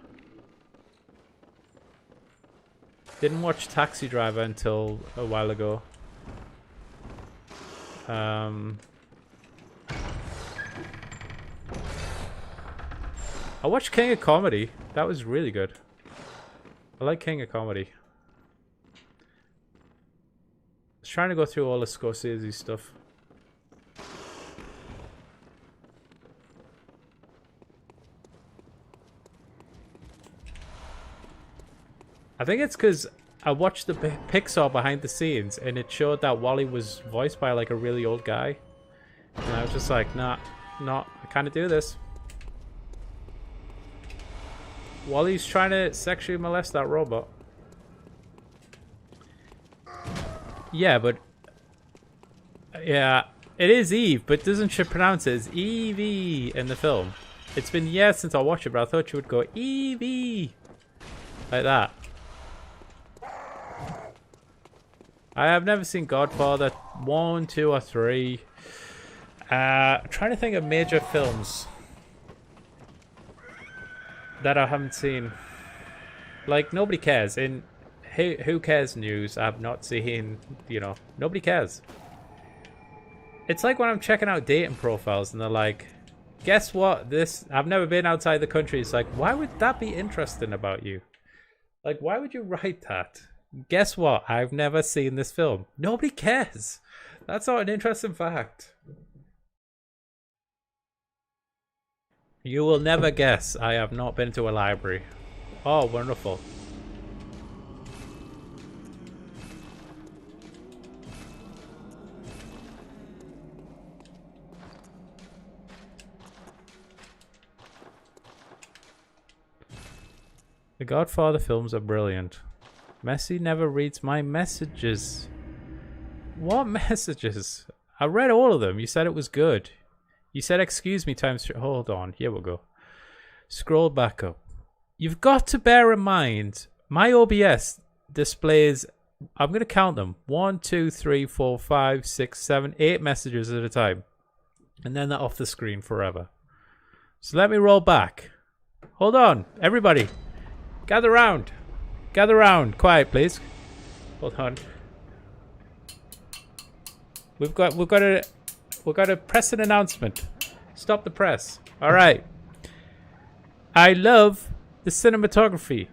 Speaker 1: Didn't watch Taxi Driver until a while ago. I watched King of Comedy. That was really good. I like King of Comedy. I was trying to go through all the Scorsese stuff. I think it's because I watched the Pixar behind the scenes and it showed that WALL-E was voiced by like a really old guy. And I was just like, nah, I can't do this. WALL-E's trying to sexually molest that robot. Yeah, but... Yeah, it is Eve, but doesn't she pronounce it as Evie in the film? It's been years since I watched it, but I thought she would go Evie. Like that. I have never seen Godfather 1, 2, or 3. I'm trying to think of major films that I haven't seen. Like, nobody cares. In Who Cares News, I've not seen, you know, nobody cares. It's like when I'm checking out dating profiles and they're like, guess what? I've never been outside the country. It's like, why would that be interesting about you? Like, why would you write that? Guess what? I've never seen this film. Nobody cares. That's not an interesting fact. You will never guess I have not been to a library. Oh, wonderful. The Godfather films are brilliant. Messi never reads my messages. What messages? I read all of them. You said it was good. You said excuse me times 3. Hold on. Here we go. Scroll back up. You've got to bear in mind, my OBS displays, I'm going to count them. 1, 2, 3, 4, 5, 6, 7, 8 messages at a time. And then they're off the screen forever. So let me roll back. Hold on. Everybody. Gather round. Gather round. Quiet, please. Hold on. We've got to press an announcement. Stop the press. All right. I love the cinematography.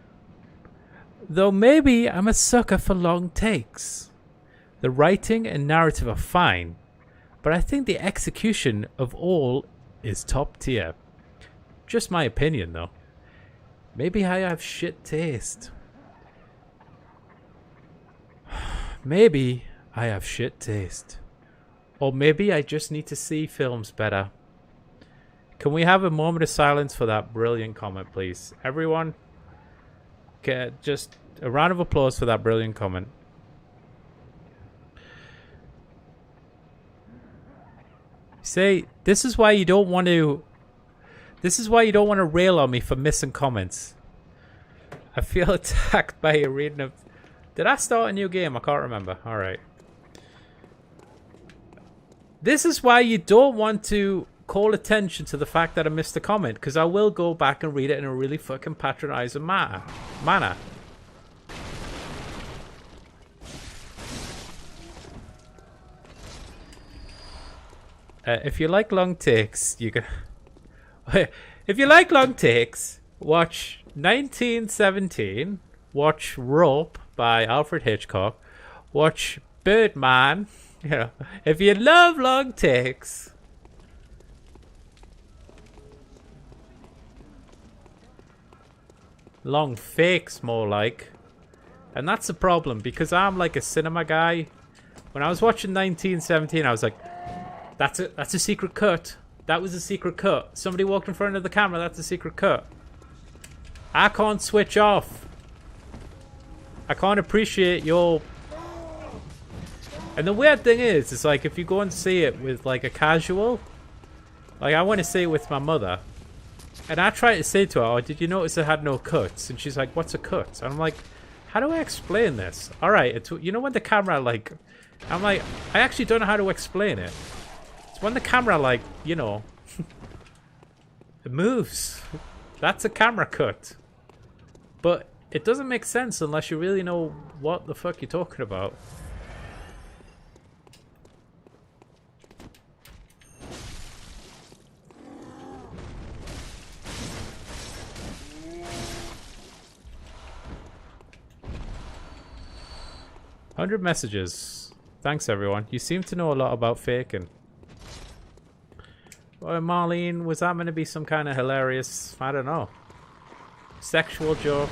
Speaker 1: Though maybe I'm a sucker for long takes. The writing and narrative are fine, but I think the execution of all is top tier. Just my opinion, though. Maybe I have shit taste. Maybe I have shit taste. Or maybe I just need to see films better. Can we have a moment of silence for that brilliant comment, please? Everyone, get just a round of applause for that brilliant comment. See, this is why you don't want to... This is why you don't want to rail on me for missing comments. I feel attacked by a reading of... Did I start a new game? I can't remember. Alright. This is why you don't want to call attention to the fact that I missed a comment, because I will go back and read it in a really fucking patronizing manner. If you like long takes, you can... If you like long takes, watch 1917, watch Rope by Alfred Hitchcock, watch Birdman. You know, if you love long takes... Long fakes, more like. And that's the problem, because I'm like a cinema guy. When I was watching 1917, I was like, that's a secret cut. That was a secret cut. Somebody walked in front of the camera, that's a secret cut. I can't switch off. I can't appreciate your... And the weird thing is, it's like if you go and see it with like a casual, like I went to see it with my mother, and I tried to say to her, oh, did you notice it had no cuts? And she's like, what's a cut? And I'm like, how do I explain this? Alright, it's, you know when the camera like... I'm like, I actually don't know how to explain it. It's when the camera like, you know, it moves. That's a camera cut. But it doesn't make sense unless you really know what the fuck you're talking about. $100 messages. Thanks, everyone. You seem to know a lot about faking. Well, Marlene, was that meant to be some kind of hilarious, I don't know, sexual joke?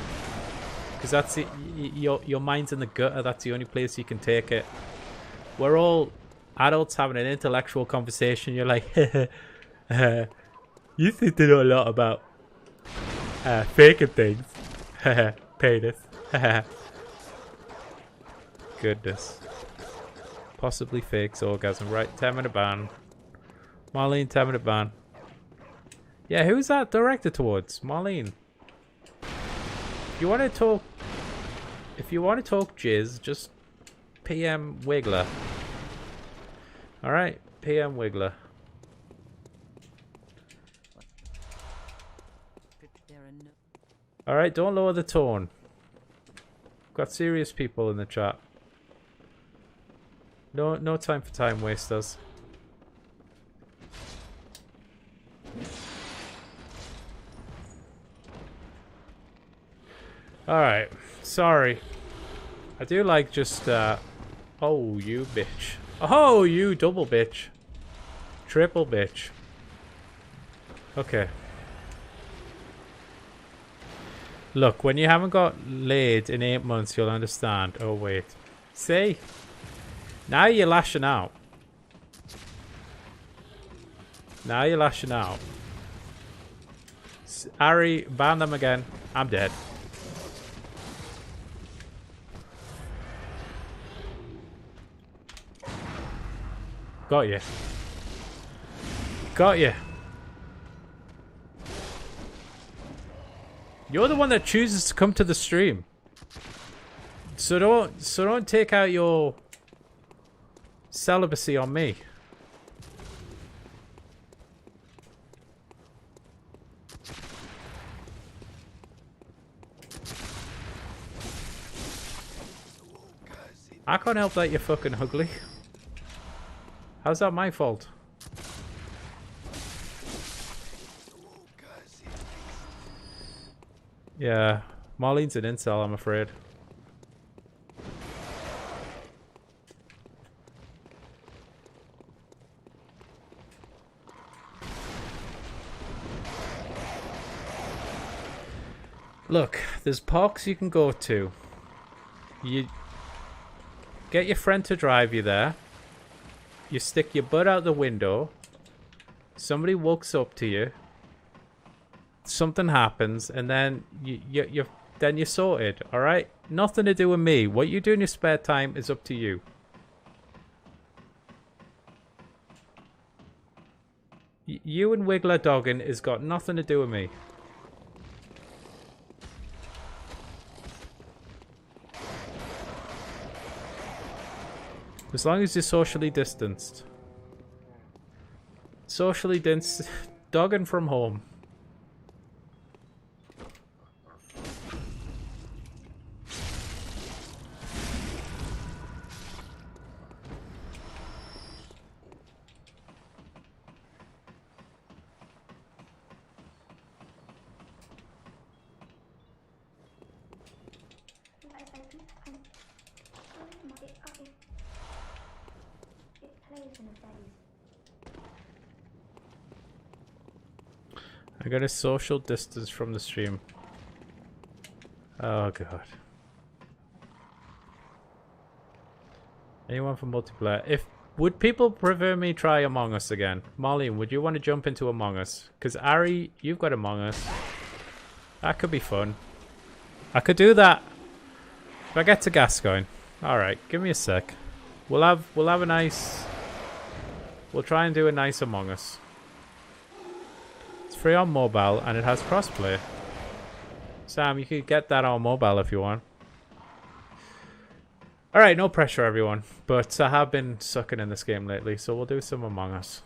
Speaker 1: Because that's it, your mind's in the gutter. That's the only place you can take it. We're all adults having an intellectual conversation. You're like, you seem to know a lot about faking things. Penis. Goodness. Possibly fakes orgasm. Right, 10-minute ban. Marlene, 10-minute ban. Yeah, who's that directed towards? Marlene. If you want to talk jizz, just PM Wiggler. Alright, PM Wiggler. Alright, don't lower the tone. Got serious people in the chat. No time for time wasters. Alright, sorry. I do like just, oh, you bitch. Oh, you double bitch. Triple bitch. Okay. Look, when you haven't got laid in 8 months, you'll understand. Oh, wait. See? Now you're lashing out. Now you're lashing out. Ari, ban them again. I'm dead. Got you. Got you. You're the one that chooses to come to the stream. So don't take out your celibacy on me. I can't help that you're fucking ugly. How's that my fault? Yeah, Marlene's an incel, I'm afraid. Look, there's parks you can go to. You get your friend to drive you there. You stick your butt out the window. Somebody walks up to you. Something happens, and then you're sorted. All right, nothing to do with me. What you do in your spare time is up to you. You and Wiggler dogging has got nothing to do with me. As long as you're socially distanced. Socially distanced, dogging from home. I got a social distance from the stream. Oh god. Anyone for multiplayer? Would people prefer me try Among Us again? Marlene, would you want to jump into Among Us? Because Ari, you've got Among Us. That could be fun. I could do that if I get to Gascoigne. Alright, give me a sec. We'll have a nice... We'll try and do a nice Among Us. It's free on mobile and it has crossplay. Sam, you could get that on mobile if you want. Alright, no pressure everyone. But I have been sucking in this game lately, so we'll do some Among Us.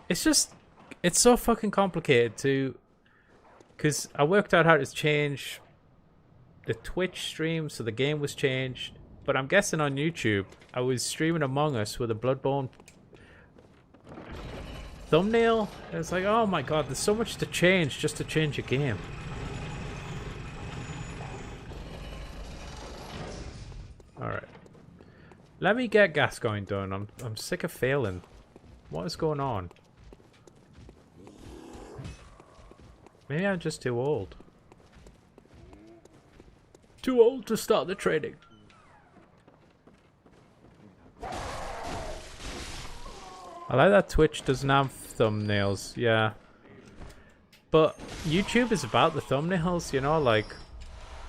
Speaker 1: It's just... It's so fucking complicated to... Because I worked out how to change the Twitch stream, so the game was changed. But I'm guessing on YouTube, I was streaming Among Us with a Bloodborne thumbnail. It's like, oh my god, there's so much to change just to change a game. Alright. Let me get Gascoigne done. I'm sick of failing. What is going on? Maybe I'm just too old. Too old to start the training. I like that Twitch doesn't have thumbnails, yeah. But YouTube is about the thumbnails, you know, like...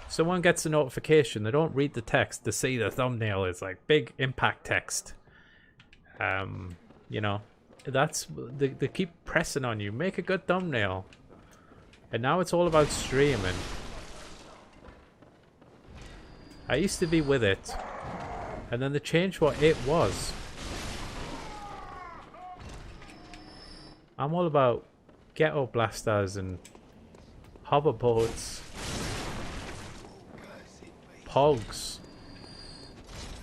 Speaker 1: Someone gets a notification, they don't read the text, they see the thumbnail is like big impact text. You know, that's... They keep pressing on you, make a good thumbnail. And now it's all about streaming. I used to be with it. And then they changed what it was. I'm all about ghetto blasters and hoverboards. Pogs.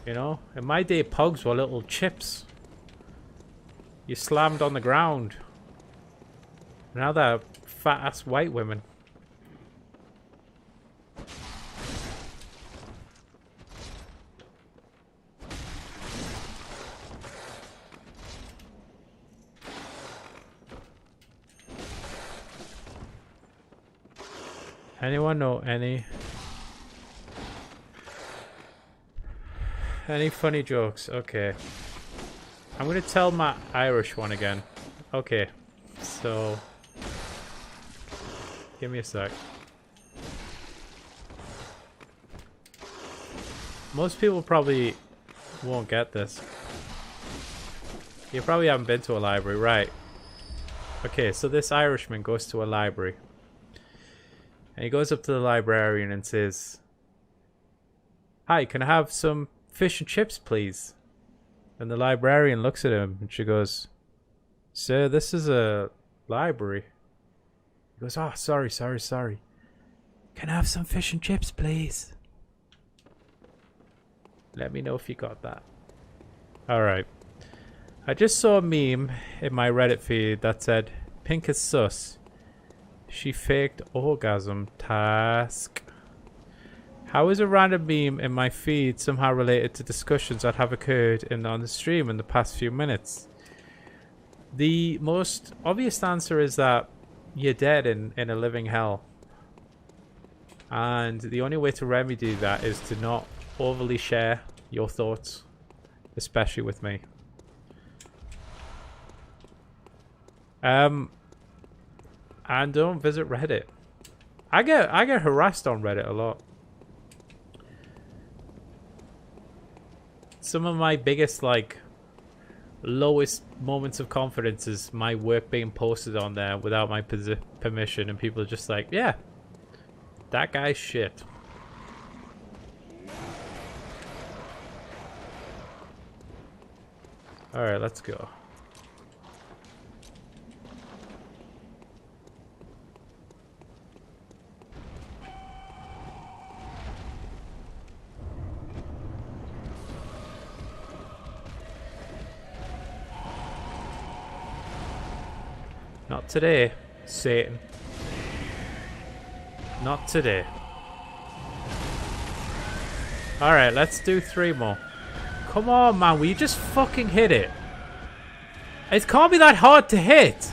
Speaker 1: You know? In my day, pogs were little chips. You slammed on the ground. Now they're fat-ass white women. Anyone know any funny jokes? Okay. I'm gonna tell my Irish one again. Okay. So give me a sec. Most people probably won't get this. You probably haven't been to a library, right? Okay, so this Irishman goes to a library. And he goes up to the librarian and says, "Hi, can I have some fish and chips, please?" And the librarian looks at him and she goes, "Sir, this is a library." He goes, "Oh, sorry. Can I have some fish and chips, please?" Let me know if you got that. Alright. I just saw a meme in my Reddit feed that said, "Pink is sus. She faked orgasm task." How is a random meme in my feed somehow related to discussions that have occurred on the stream in the past few minutes? The most obvious answer is that you're dead in a living hell. And the only way to remedy that is to not overly share your thoughts, especially with me. And don't visit Reddit. I get harassed on Reddit a lot. Some of my biggest, like, lowest moments of confidence is my work being posted on there without my permission, and people are just like, yeah, that guy's shit. Alright, let's go. Not today, Satan. Not today. Alright, let's do 3 more. Come on, man. Will you just fucking hit it? It can't be that hard to hit.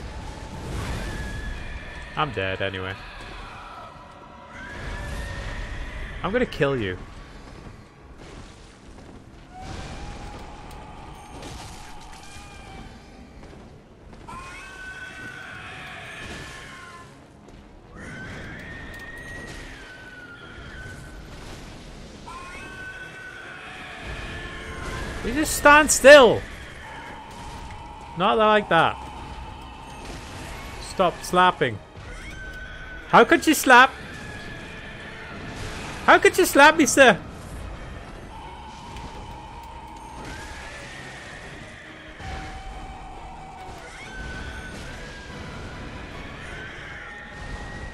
Speaker 1: I'm dead anyway. I'm gonna kill you. You just stand still. Not like that. Stop slapping. How could you slap? How could you slap me, sir?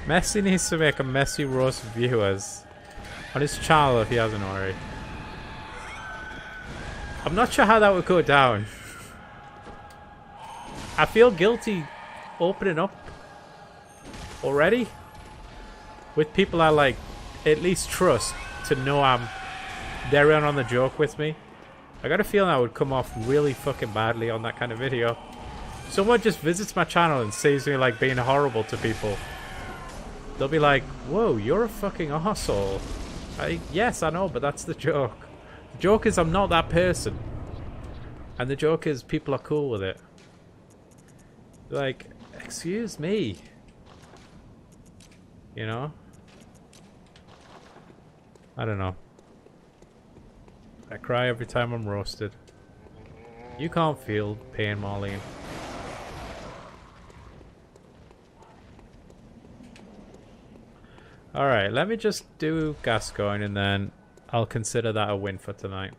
Speaker 1: Messy needs to make a messy roast of viewers on his channel if he hasn't already. I'm not sure how that would go down. I feel guilty opening up already with people I like at least trust to know they're in on the joke with me. I got a feeling I would come off really fucking badly on that kind of video. Someone just visits my channel and sees me like being horrible to people. They'll be like, whoa, you're a fucking arsehole. Yes, I know, but that's the joke. The joke is I'm not that person. And the joke is people are cool with it. Like, excuse me. You know? I don't know. I cry every time I'm roasted. You can't feel pain, Marlene. Alright, let me just do Gascoigne and then I'll consider that a win for tonight.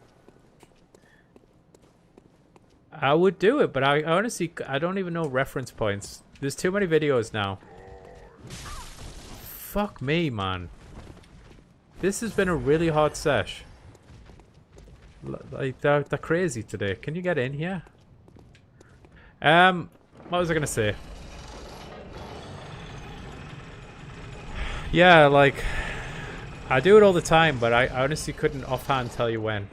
Speaker 1: I would do it, but I honestly, I don't even know reference points. There's too many videos now. Fuck me, man. This has been a really hard sesh. Like, they're crazy today. Can you get in here? What was I gonna say? Yeah, like, I do it all the time, but I honestly couldn't offhand tell you when.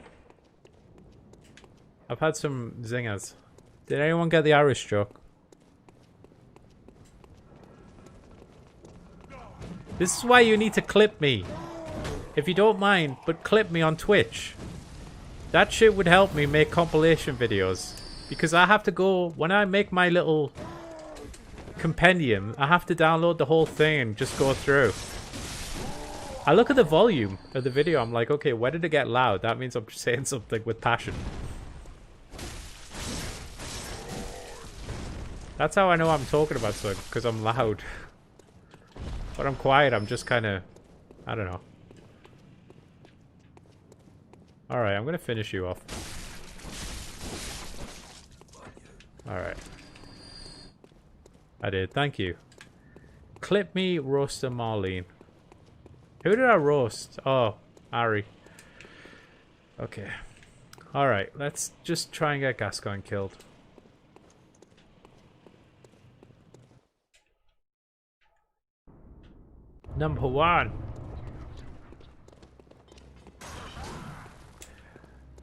Speaker 1: I've had some zingers. Did anyone get the Irish joke? This is why you need to clip me. If you don't mind, but clip me on Twitch. That shit would help me make compilation videos. Because I have to go, when I make my little compendium, I have to download the whole thing and just go through. I look at the volume of the video, I'm like, okay, where did it get loud? That means I'm saying something with passion. That's how I know I'm talking about something, because I'm loud. When I'm quiet, I'm just kind of, I don't know. Alright, I'm going to finish you off. Alright. I did, thank you. Clip me, roaster Marlene. Who did I roast? Oh, Ari. Okay. Alright, let's just try and get Gascoigne killed. Number 1.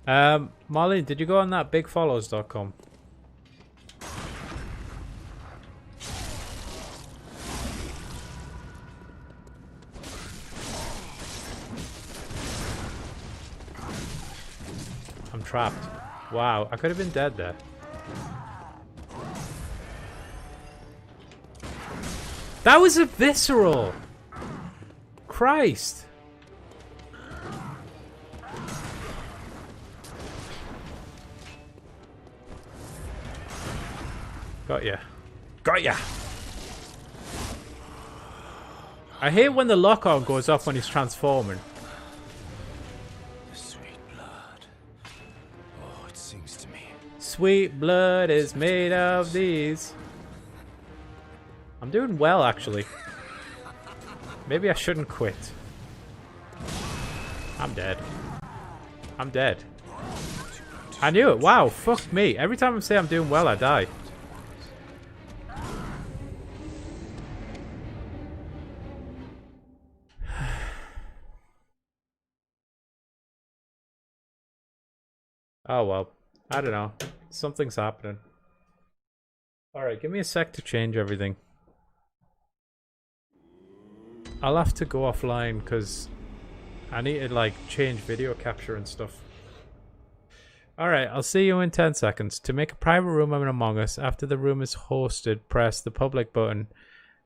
Speaker 1: Marlene, did you go on that bigfollows.com? trapped. Wow, I could have been dead there. That was a visceral! Christ! Got ya. Got ya! I hate when the lock-on goes off when he's transforming.
Speaker 2: The sweet blood. Oh, it sings to me.
Speaker 1: Sweet blood is made of these. I'm doing well, actually. Maybe I shouldn't quit. I'm dead. I'm dead. I knew it. Wow, fuck me. Every time I say I'm doing well, I die. Oh, well. I don't know. Something's happening. Alright, give me a sec to change everything. I'll have to go offline because I need to, like, change video capture and stuff. Alright, I'll see you in 10 seconds. To make a private room of an Among Us, after the room is hosted, press the public button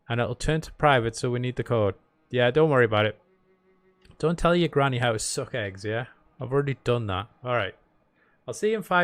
Speaker 1: and it'll turn to private, so we need the code. Yeah, don't worry about it. Don't tell your granny how to suck eggs, yeah? I've already done that. Alright. I'll see you in 5 minutes.